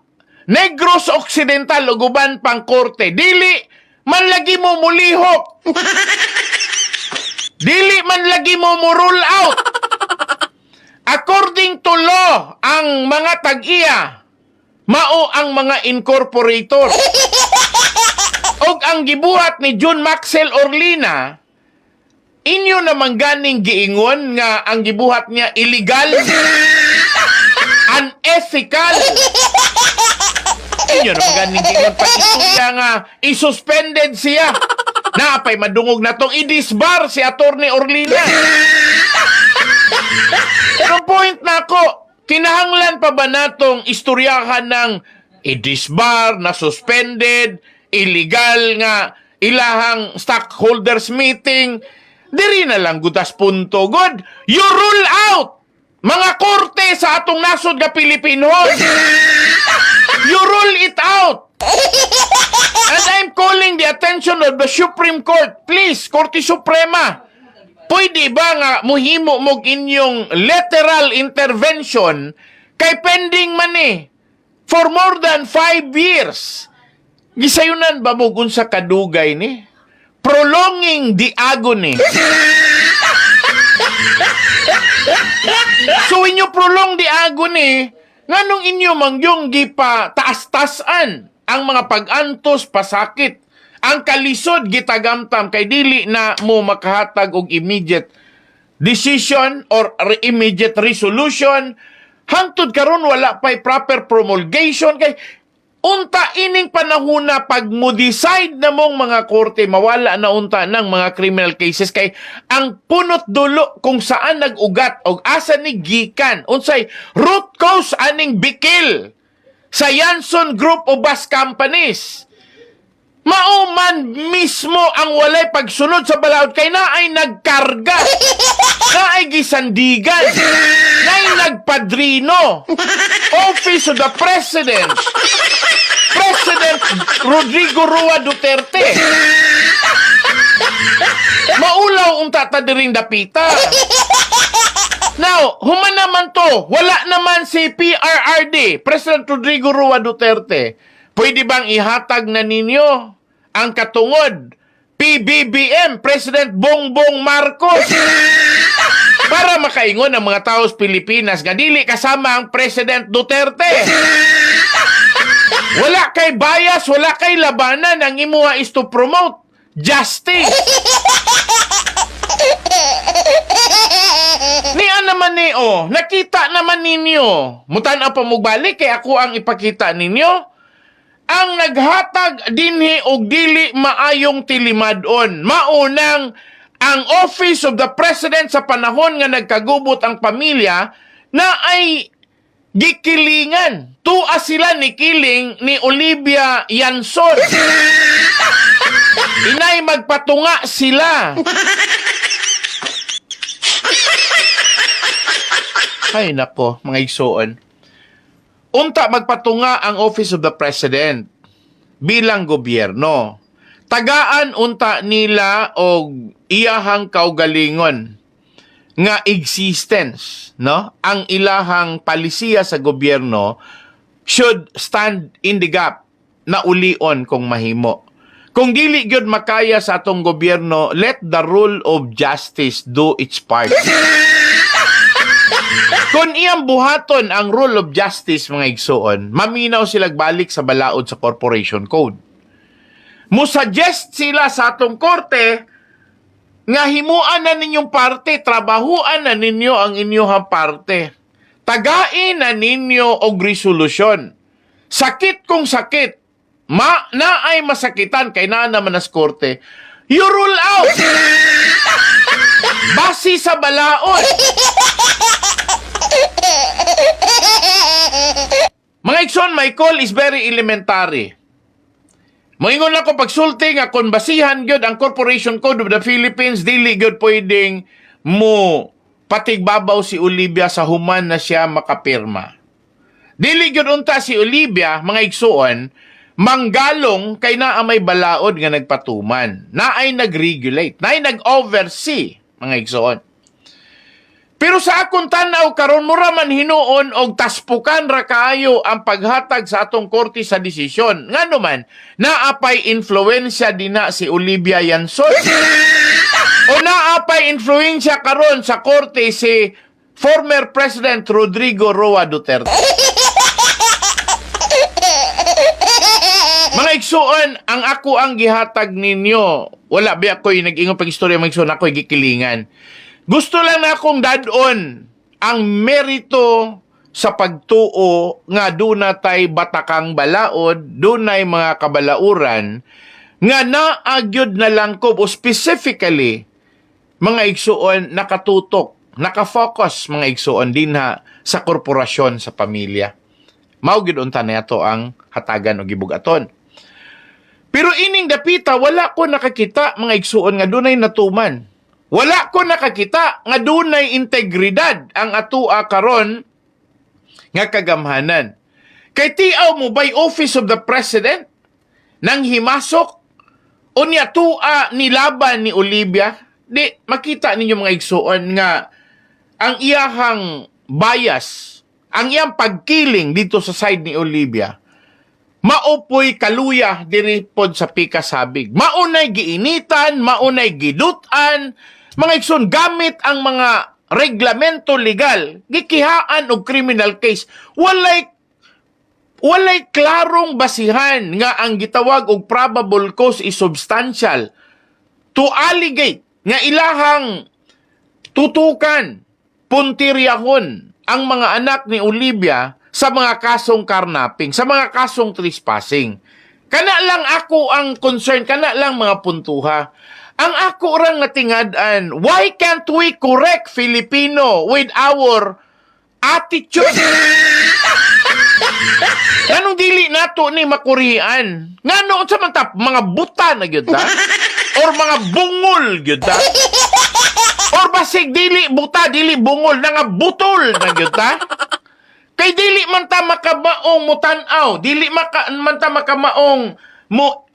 Negros Occidental o guban pang korte, dili man lagi mo mulihok. Dili man lagi mo rule out. According to law, ang mga tag-iya mao ang mga incorporator. Og ang gibuhat ni John Maxwell Orlina, inyo naman ganing giingon nga ang gibuhat niya illegal, unethical. Inyo naman ganing giingon pa istorya nga isuspended siya. Napay madungog na tong i-disbar si Attorney Orlina. Pero point na ako, kinahanglan pa ba natong istoryahan ng i-disbar, na suspended, illegal nga ilahang stockholders meeting? Diri na lang gutas punto. God, you rule out mga korte sa atong nasod nga Pilipinon. You rule it out. And I'm calling the attention of the Supreme Court. Please, Korte Suprema, pwede ba nga muhimo mog inyong literal intervention kay pending man for more than 5 years? Gisayunan ba mo sa kadugay ni? Prolonging the agony. So when you prolong the agony, nganong inyo mangyong gipa taas-tasan ang mga pag-antos, pasakit, Ang kalisod gitagamtam kay dili na mo makahatag og immediate decision or immediate resolution. Hangtod karon wala pa'y proper promulgation kay unta ining panahuna pag mo decide na mong mga korte mawala na unta ng mga criminal cases kay ang punot dulo kung saan nag-ugat og asa ni gikan unsay root cause aning bikil sa Yanson Group of Bus Companies. Mauman mismo ang walay pagsunod sa balaod kay naay nagkarga, naay gisandigan, naay nagpadrino. Office of the President, President Rodrigo Roa Duterte. Maulaw unta ta diring dapita. Now, human naman to, wala naman si PRRD, President Rodrigo Roa Duterte. Pwede bang ihatag na ninyo ang katungod PBBM, President Bongbong Marcos? Para makaingon ang mga tao sa Pilipinas nga dili kasama ang President Duterte. Wala kay bias, wala kay labanan. Ang imuha is to promote justice. Niya naman ni, nakita naman ninyo. Mutan pa mugbalik, kay ako ang ipakita ninyo. Ang naghatag dinhi og dili maayong tilimadon. Maunang ang Office of the President sa panahon nga nagkagubot ang pamilya na ay gikilingan. Tua sila ni kiling ni Olivia Yanson. Inay magpatunga sila. Ay nako, mga igsoon. Unta magpatunga ang Office of the President bilang gobyerno. Tagaan unta nila og iyahang kaugalingon nga existence, no? Ang ilahang palisiya sa gobyerno should stand in the gap na ulion kung mahimo. Kung dili gyud makaya sa atong gobyerno, let the rule of justice do its part. Kung iyang buhaton ang rule of justice, mga igsoon, maminaw sila balik sa balaod sa corporation code. Musuggest sila sa atong korte nga himuan na ninyong parte, trabahuan na ninyo ang inyong parte. Tagain na ninyo og resolusyon. Sakit kung sakit, na ay masakitan kay na naman as korte, you rule out! Basi sa balaod! Mga igsoon, my call is very elementary. Moingon lang ko pagsulti nga kung basihan gyud ang Corporation Code of the Philippines, dili gyud pwedeng mo patigbabaw si Olivia sa human na siya makapirma. Dili gyud unta si Olivia, mga igsoon, manggalong kay naa may balaod nga nagpatuman, naay nag-regulate, naay nag-oversee, mga igsoon. Pero sa akong tanaw karon mura man hinuon og taspukan ra kaayo ang paghatag sa atong korte sa desisyon. Ngano man naapay influensya dinha si Olivia Yanson o naapay influensya karon sa korte si former President Rodrigo Roa Duterte. Mga igsuon, ang ako ang gihatag ninyo. Wala ba ako'y nag-ingon pag-istorya mga igsuon, ako'y gikilingan. Gusto lang na akong dadon ang merito sa pagtuo nga duna tay batakang balaod, dunay mga kabalauran nga naagyod na langkob o specifically mga igsuon nakatutok, nakafocus mga igsuon dinha sa korporasyon sa pamilya. Mao gyud unta na ato ang hatagan o gibugaton. Pero ining dapita wala ko nakakita mga igsuon nga dunay natuman. Wala ko nakakita nga dunay integridad ang atua karon nga kagamhanan. Kay tiaw mo by Office of the President nang himasok unya tua nilaban ni Olivia, di makita ninyo mga igsuon nga ang iyahang bias, ang iyang pagkiling dito sa side ni Olivia, maupoy kaluya diri pod sa pikasabig. Maunay giinitan, maunay gidutan, mga igsoon, gamit ang mga reglamento legal, gikihaan og criminal case. Walay walay klarong basihan nga ang gitawag og probable cause is substantial to allegate nga ilahang tutukan, puntiryahon ang mga anak ni Olivia sa mga kasong karnaping, sa mga kasong trespassing. Kana lang ako ang concern, kana lang mga puntuha. Ang ako orang natingadan, why can't we correct Filipino with our attitude? Anong dili nato ni makurihan? Ngano sa man ta mga buta na gyud ta? Or mga bungol gyud ta? Or basig dili buta, dili bungol na nga butol na gyud ta? Kay dili man ta makamaong mutan-aw, dili man ta makamaong mo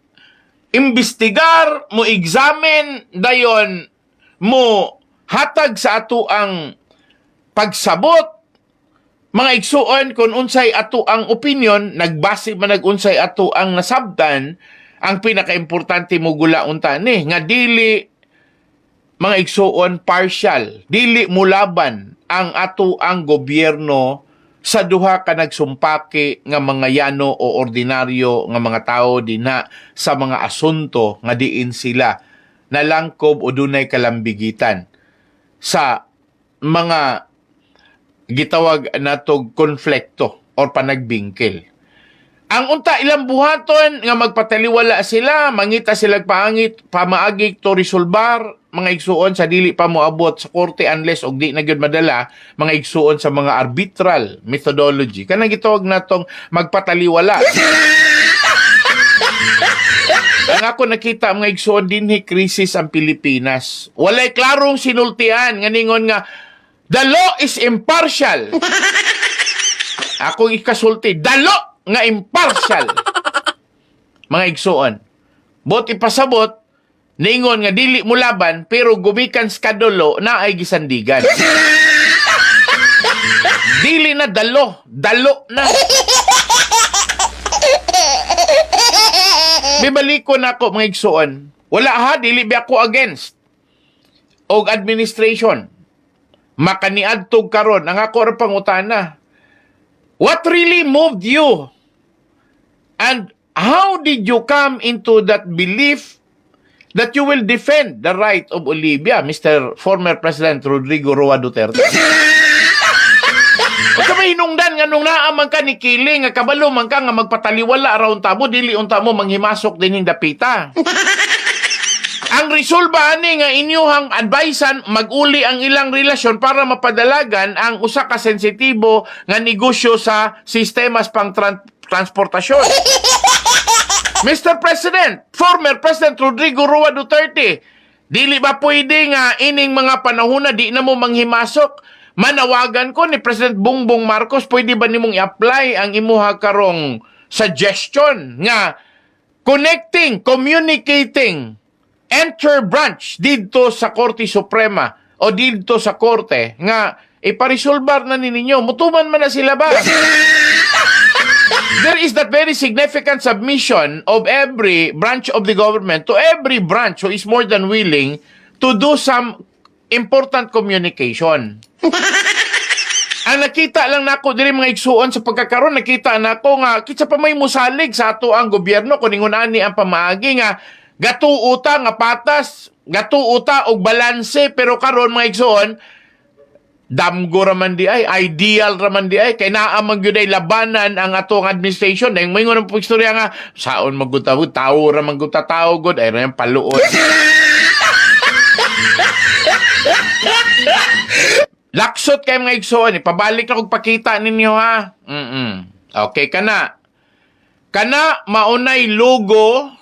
imbestigar, mo examine, dayon mo hatag sa ato ang pagsabot, mga igsuon kung unsay ato ang opinion, nagbase man nag-unsay ato ang nasabdan, ang pinaka-importante mo gula unta ni nga dili mga igsuon partial, dili mulaban ang ato ang gobyerno sa duha ka nagsumpaki nga mga yano o ordinaryo nga mga tao dinha sa mga asunto nga diin sila nalangkob o dunay kalambigitan sa mga gitawag natog konflikto or panagbingkil. Ang unta ilang buhaton nga magpataliwala sila, mangita sila pamaagig to resolbar, mga igsuon sa dili pa moabot sa korte unless og di na gyud madala, mga igsuon sa mga arbitral methodology. Kanang gitawag natong magpataliwala. Ang ako nakita mga igsuon dinhi krisis ang Pilipinas. Walay klarong sinultian nga ningon nga the law is impartial. Ako ikasulti, the law nga impartial. Mga igsuon. Bot ipasabot, ningon nga dili mo laban, pero gumikan skadulo na ay gisandigan. Dili na dalo na. Bibaliko na ako mga igsuon. Wala ha, dili ba ako against og administration. Makaniadtog karon ang ako ra pangutana. What really moved you? And how did you come into that belief that you will defend the right of Olivia, Mr. former President Rodrigo Roa Duterte? Kung may hinungdan nga nung naaman ka ni Kiling, nga kabalo man ka nga magpataliwala around tamo, dili unta mo manghimasok din yung dapita. Ang resolba ani nga inyuhang advisean maguli ang ilang relasyon para mapadalagan ang usa ka sensitibo nga negosyo sa sistemas pang transportasyon. Mr. President, former President Rodrigo Roa Duterte, dili ba pwede nga ining mga panahon na di na mo manghimasok? Manawagan ko ni President Bongbong Marcos, pwede ba nimong i-apply ang imuha karong suggestion nga communicating inter-branch dito sa Korte Suprema o dito sa Korte nga iparisolbar na ninyo. Mutuman man na sila ba? There is that very significant submission of every branch of the government to every branch who is more than willing to do some important communication. Ang nakita lang nako diri mga igsuon sa pagkakaroon, nakita nako nga kitsa pa may musalig sa ato ang gobyerno kung ingunani ang pamaagi nga gatuuta nga patas, gatuuta og balanse, pero karon mga igsuon damgo raman di ay, ideal raman di ay, kay naamang yun ay labanan ang atong administration. Dahil may ngunang po istorya nga, saon magutawod, tao raman gutatao god, ay raman paluod. Laksot kay mga igsoon, ipabalik na kong pakita ninyo ha. Okay, kana maunay logo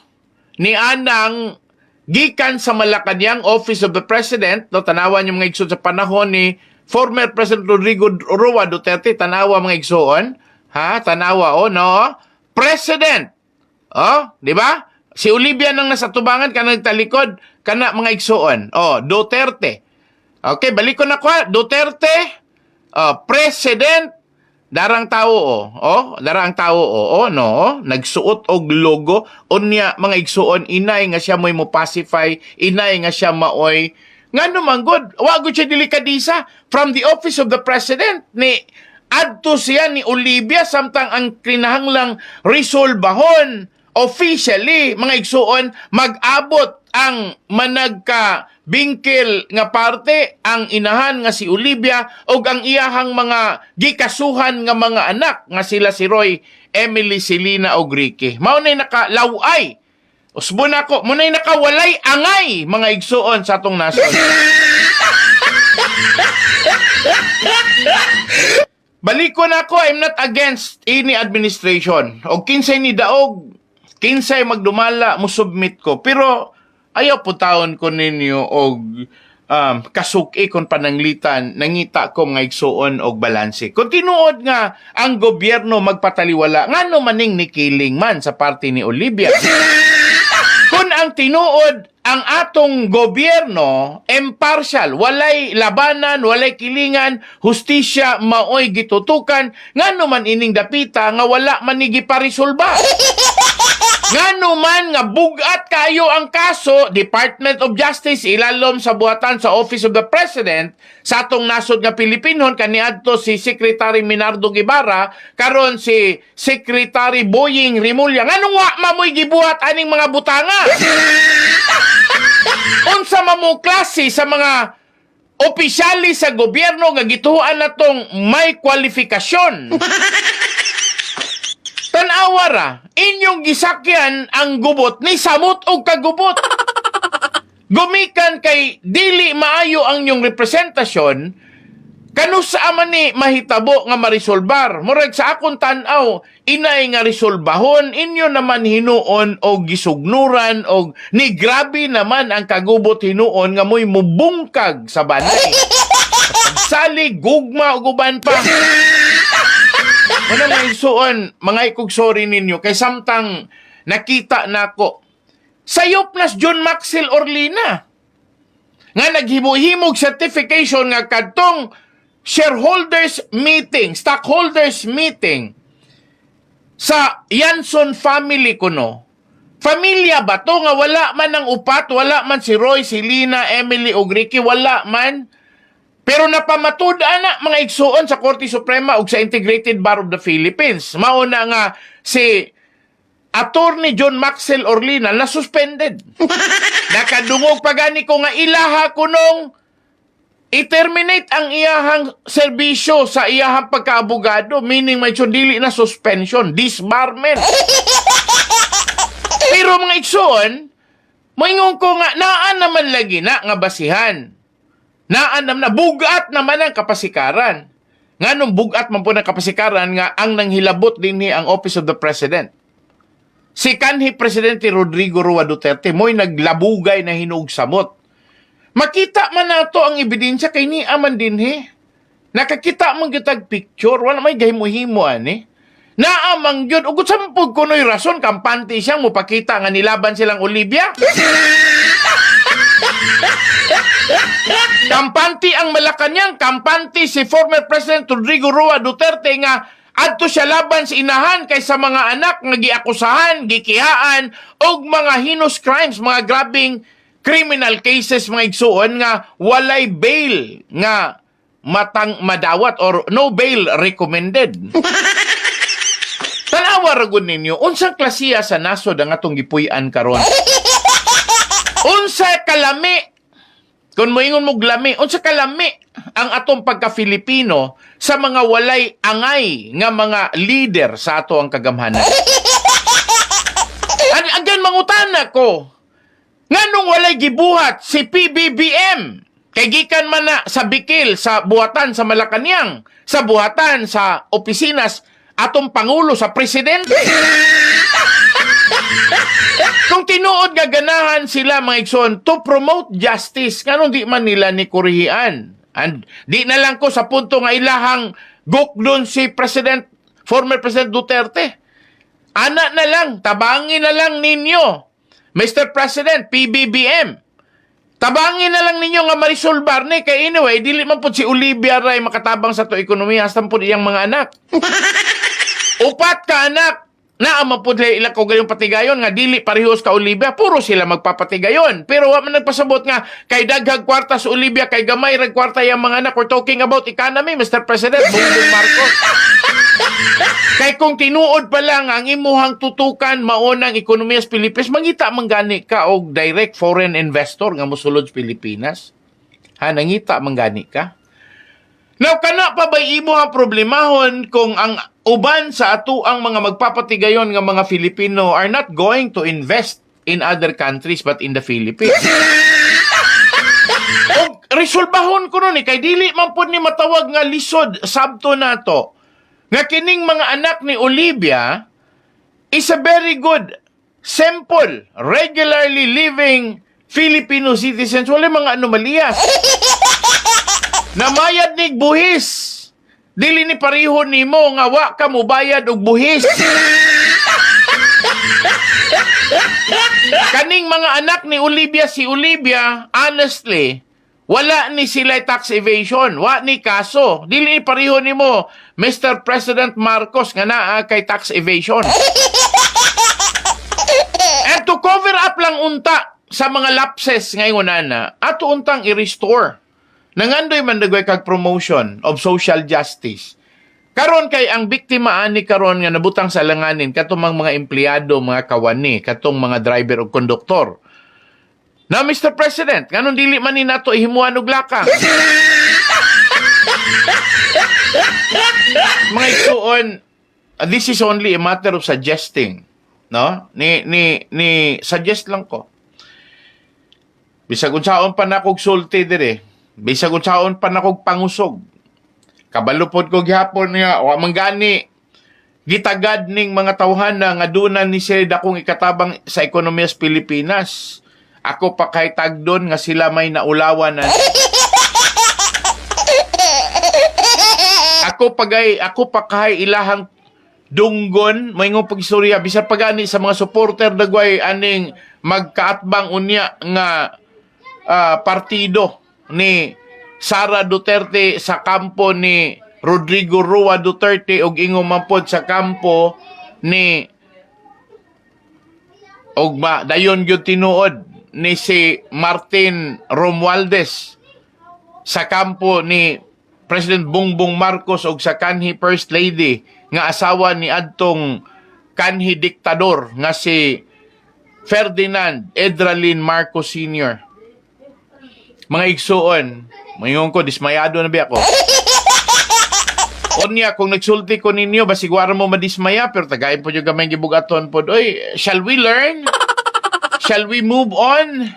ni anang gikan sa Malacanang Office of the President, no, tanawan yung mga igsoon sa panahon ni former President Rodrigo Roa Duterte, tanawa mga igsoon, ha, tanawa, no, President, di ba? Si Olivia nang nasa tubangan, ka nagtalikod, kana mga igsoon, Duterte. Okay, balik ko na ko, Duterte, President, darang tao, darang tao, no, nagsuot og logo, unya mga igsuon, inay nga siya mo'y mo pacify, inay nga siya maoy, nga naman good, wag siya delikadisa from the office of the president, ni adto siya ni Olivia samtang ang kinahanglang resolbahon officially, mga igsuon, mag-abot ang managka bingkil nga parte ang inahan nga si Olivia o ang iyahang mga gikasuhan nga mga anak nga sila si Roy, Emily, Selena o Ricky. Mao nay nakalaway. Usbo na ko, munay nakawalay angay mga igsuon sa atong nasod. Balikon ako, I'm not against any administration. O kinsay ni daog, kinsay magdumala, musubmit ko. Pero ayaw po taon ko ninyo og kasuki kon pananglitan, nangita ko mga igsuon og balanse. Kung tinuod nga ang gobyerno magpataliwala, ngano maning nikiling man sa party ni Olivia. Kung ang tinuod ang atong gobyerno impartial, walay labanan, walay kilingan, hustisya maoy gitutukan, ngano man ining dapita nga wala man ni giparisolba. Ngano man nga bugat kayo ang kaso, Department of Justice ilalom sa buhatan sa Office of the President sa atong nasod nga Pilipinon, kaniadto si Secretary Minardo Guevara, karon si Secretary Boying Rimulya. Nganong wa mamoy gibuhat aning mga butanga? Unsa mamo klase sa mga opisyali sa gobyerno nga gituhuan natong may kwalifikasyon? Tanawa ra, inyong gisakyan ang gubot ni samot og kagubot. Gumikan kay dili maayo ang inyong representasyon, kanusa man ni mahitabo nga marisolbar. Murag sa akong tanaw, inay nga resolbahon, inyo naman hinuon o gisugnuran o ni grabe naman ang kagubot hinuon nga mo'y mubungkag sa banay. Pagsali, gugma o guban pa. Ano nga isuon, mga ikog sorry ninyo, kay samtang nakita nako sayop nas John Maxwell Orlina nga naghimo-himog certification nga kadtong shareholders meeting, stockholders meeting sa Yanson family kuno. Familia ba to nga wala man ang upat, wala man si Roy, si Lina, Emily o Ricky, wala man. Pero napamatud na mga igsuon sa Korte Suprema ug sa Integrated Bar of the Philippines. Mauna nga si Attorney John Maxwell Orlina na suspended. Nakadungog pa gani ko nga ilaha kunong i-terminate ang iyahang serbisyo sa iyahang pagkaabogado, meaning may dili na suspension, disbarment. Pero mga igsuon, moingon ko nga naan naman lagi na nga basihan. Naanam na bugat naman ang kapasikaran. Nganong bugat man po ng kapasikaran nga ang nanghilabot din ni ang Office of the President. Si kanhi Presidente Rodrigo Roa Duterte mo'y naglabugay na hinugsamot. Makita man nato ang ebidensya kay ni aman din Nakakita man kitag picture, wala may gahimo-himo ani. Naamang yun, ugot sa mpog kuno'y rason, kampante siyang mupakita nga nilaban silang Olivia. Kampante ang Malacanang, kampante si former President Rodrigo Roa Duterte nga adto siya laban sa inahan kaysa mga anak nga giakusahan, gikihaan og mga heinous crimes, mga grabing criminal cases, mga igsuon nga walay bail nga madawat or no bail recommended. Tanawa ra gud ninyo, unsang klasiya sa nasod ang atong gipuy-an karon? Unsa kalami? Kung moingon mo glami, unsa kalami ang atong pagka-Filipino sa mga walay angay nga mga leader sa ato ang kagamhanan? Again, mangutana ko, nganong walay gibuhat si PBBM? Kay gikan man na sa Bikil, sa buhatan sa Malacanang, sa buhatan sa opisines atong Pangulo, sa Presidente. Kung tinuod nga ganahan sila mga igsoon to promote justice, kanong di man nila ni kurihian. And di na lang ko sa punto nga ilahang gukdon si former President Duterte. Ana na lang, tabangin na lang ninyo, Mr. President, PBBM. Tabangin na lang ninyo nga marisolbar ni, kay anyway, dili man po si Olivia Ray makatabang sa to ekonomiya, hasta po iyang mga anak. Upat ka anak, naama po ila ko gayong patigayon nga dili parehos ka Olivia, puro sila magpapatigayon. Pero wa man nagpasabot nga kay daghag kwarta sa Olivia, kay gamay rag kwarta yang mga anak. We're talking about economy, Mr. President Bongbong Marcos. Kay kung tinuod pa lang ang imuhang tutukan maunang ekonomiya sa Pilipinas, mangita manggani ka og direct foreign investor nga mosulod sa Pilipinas. Ha, nangita manggani ka. Now, kana pa ba imo ang problemahon kung ang uban sa ato ang mga magpapatigayon nga mga Filipino are not going to invest in other countries but in the Philippines? O resolbahon ko nun kay dili man pud ni matawag nga lisod sabto nato nga kining mga anak ni Olivia is a very good, simple, regularly living Filipino citizens. Wala mga anomaliyas. Namayad nig buhis. Dili ni pareho nimo nga wa ka mo bayad og buhis. Kaning mga anak ni Olivia, si Olivia, honestly, wala ni sila tax evasion, wa ni kaso. Dili ni pareho nimo, Mr. President Marcos nga naa kay tax evasion. And to cover up lang unta sa mga lapses ngayon na, ato untang i-restore. Nangandoy man dagway kag promotion of social justice. Karon kay ang biktima ani karon nga nabutang sa langanin katong mga empleyado, mga kawani, katong mga driver o konduktor. Na Mr. President, nganon dili man ni nato ihimuan og laka. Mga isuon, this is only a matter of suggesting, no? Ni suggest lang ko. Bisag unsaon pa nakog sulti dire. Bisag unsaon pa nakog pangusog. Kabalo pod ko gihapon nga wa manggani gitagad ning mga tawhan na nga dunan ni sila dakong ikatabang sa ekonomiya sa Pilipinas. Ako pa kay tagdon nga sila may naulawan na. Ako pa kay ilahang dunggon mayngong pagistorya bisan pagani sa mga supporter dagway aning magkaatbang unya nga partido ni Sara Duterte sa kampo ni Rodrigo Roa Duterte og ingon man pod sa kampo ni Ogma dayon gyud tinuod ni si Martin Romualdez sa kampo ni President Bongbong Marcos og sa kanhi First Lady nga asawa ni adtong kanhi diktador nga si Ferdinand Edralin Marcos Sr. Mga igsuon, mayroon ko, dismayado na ba ako? Onya, kung nagsulti ko ninyo, basigwara mo madismaya, pero tagayin po yung gamay gibugaton po. Oy, shall we learn? Shall we move on?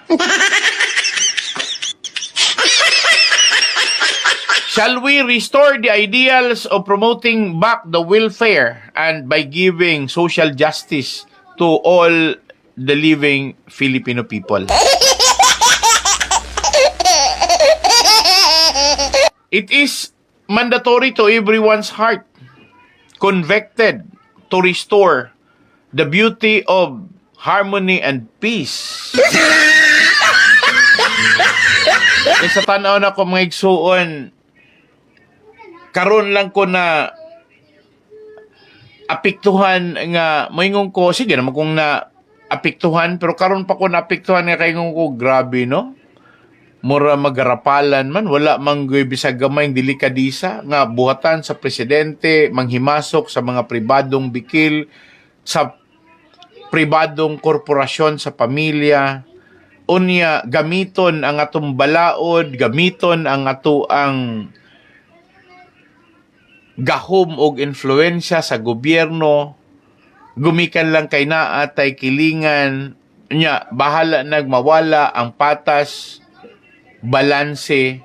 Shall we restore the ideals of promoting back the welfare and by giving social justice to all the living Filipino people? It is mandatory to everyone's heart, convicted to restore the beauty of harmony and peace. Sa tanaw na ko mga igsuon, karon lang ko na apektuhan nga moingon ko, sige naman kung na apektuhan, pero karon pa ko na apektuhan nga kaingon ko, grabe no? Mura magarapalan man, wala manggoy bisag gamay delikadisa nga buhatan sa presidente, manghimasok sa mga pribadong bikil, sa pribadong korporasyon, sa pamilya. Unya, gamiton ang atong balaod, gamiton ang ato ang gahom og influensya sa gobyerno, gumikan lang kay naatay kilingan, nya bahala nagmawala ang patas, balanse,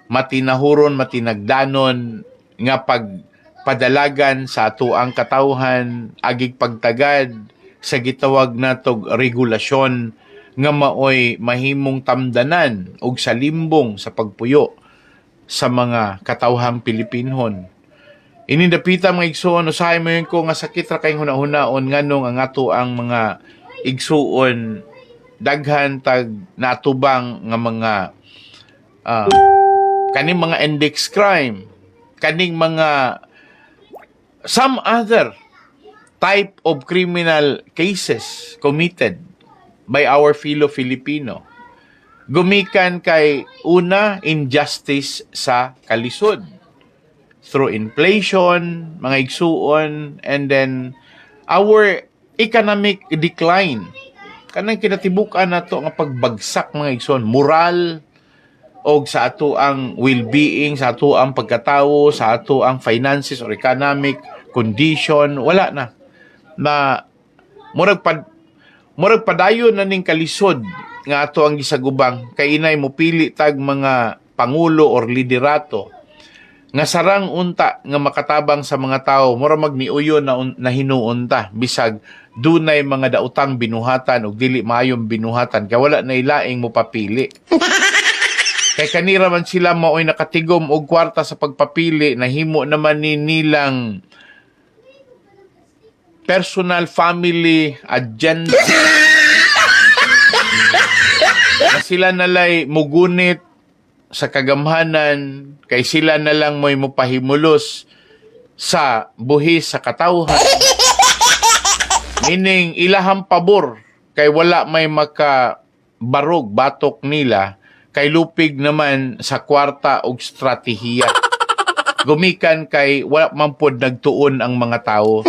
matinahuron, matinagdanon, nga pagpadalagan sa ato ang katawhan, agig pagtagad sa gitawag natog regulasyon, nga maoy mahimong tamdanan og salimbong sa pagpuyo sa mga katawhang Pilipinhon. Inindapita mga igsuon, usahay mo yun ko nga sakit ra kayong hunahunaon nganong ang ato ang mga igsuon daghan tag natubang nga mga kaning mga index crime, kaning mga some other type of criminal cases committed by our fellow Filipino. Gumikan kay una, injustice sa kalisod through inflation, mga igsuon, and then our economic decline. Kanang kinatibukan nato nga pagbagsak mga igsuon, moral o sa ato ang well-being, sa ato ang pagkatao, sa ato ang finances or economic condition, wala na. Murag padayon na ning kalisod nga ato ang gisagubang kay inay mo pili tag mga pangulo or liderato nga sarang unta nga makatabang sa mga tao mura magniuyo na hinuunta bisag dunay mga dautang binuhatan ug dili maayong binuhatan kay wala na ilaing mo papili. Kay kanira man sila maoy nakatigom og kwarta sa pagpapili nahimo naman ni nilang personal family agenda. Na sila nalay mugunit sa kagamhanan kay sila na lang mo'y mupahimulos sa buhis sa katawhan. Meaning ilahang pabor kay wala may makabarog batok nila kay lupig naman sa kwarta og stratehiya. Gumikan kay wala man pod nagtuon ang mga tao.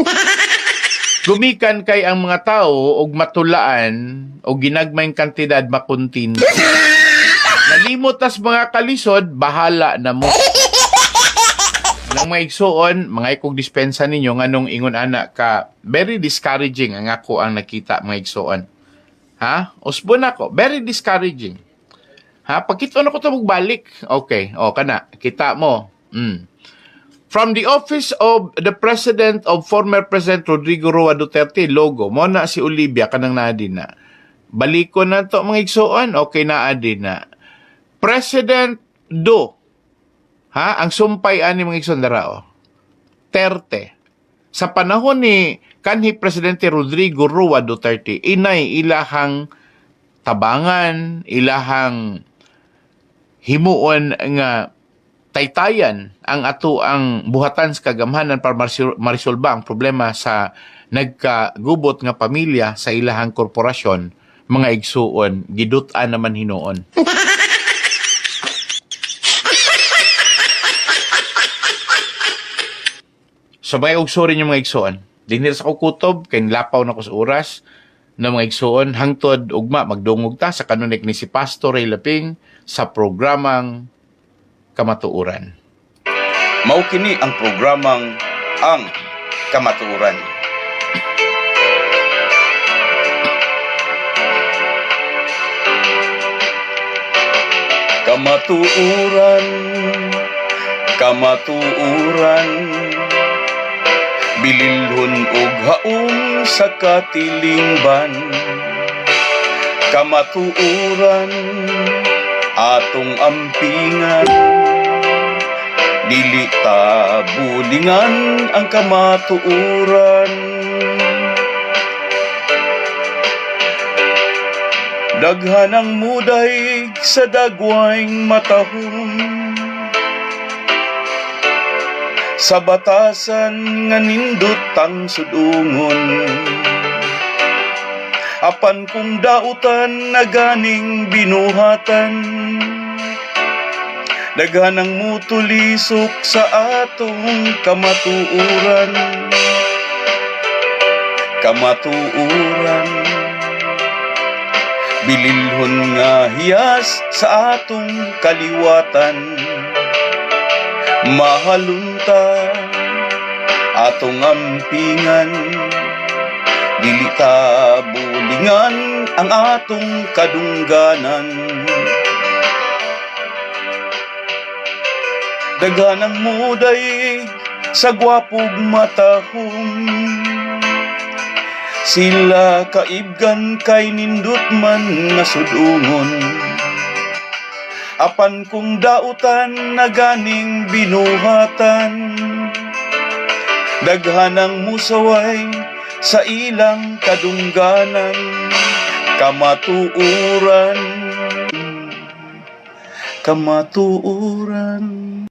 Gumikan kay ang mga tao og matulaan og ginagmayng kantidad makuntin. Nalimot tas mga kalisod, bahala na mo. Nang mga igsuon, mga ikong dispensa ninyo nganong ingon ana ka very discouraging ang ako ang nakita mga igsuon. Ha? Usbon ako, very discouraging. Ha? Pagkita na ko ito magbalik. Okay, o kana, kita mo. From the office of the President of former President Rodrigo Roa Duterte, logo, mo na si Olivia, kanang naadin na. Baliko na to mga igsuon, okay na adin na. President Do, ha? Ang sumpay ani mga igsuon darao. Terte. Sa panahon ni kanhi Presidente Rodrigo Roa Duterte, inay ilahang tabangan, ilahang himuon nga taytayan ang ato ang buhatan sa kagamhanan para marisolba ang problema sa nagkagubot nga pamilya sa ilahang korporasyon, mga igsuon, gidutan naman hinuon. Sabay og sorry niyo mga igsuon. Dinir sa kukutob kay lapaw na ko sa oras na mga igsuon hangtod ugma magdungog ta sa kanunik ni si Pastor Ray Laping sa programang Kamatuuran. Mao kini ang programang Ang Kamatuuran. Kamatuuran, kamatuuran, bililhon og haom sa katilingban. Kamatuuran, atong ampingan, dili ta bulingan ang kamatuuran. Daghanang muday sa dagwayng matahom, sa batasan nga nindot ang sudungon. Apan kung dautan na ganing binuhatan, daghanang mutulisok sa atong kamatuuran. Kamatuuran, bililhon nga hiyas sa atong kaliwatan. Mahalunta atong ampingan, dili ta bulingan ang atong kadungganan. Daghanang muday sa gwapog matahom, sila kaibgan kay nindot man nga sudungon. Apan kung dautan na ganing binuhatan, daghanang musaway sa ilang kadungganan. Kamatuuran, kamatuuran.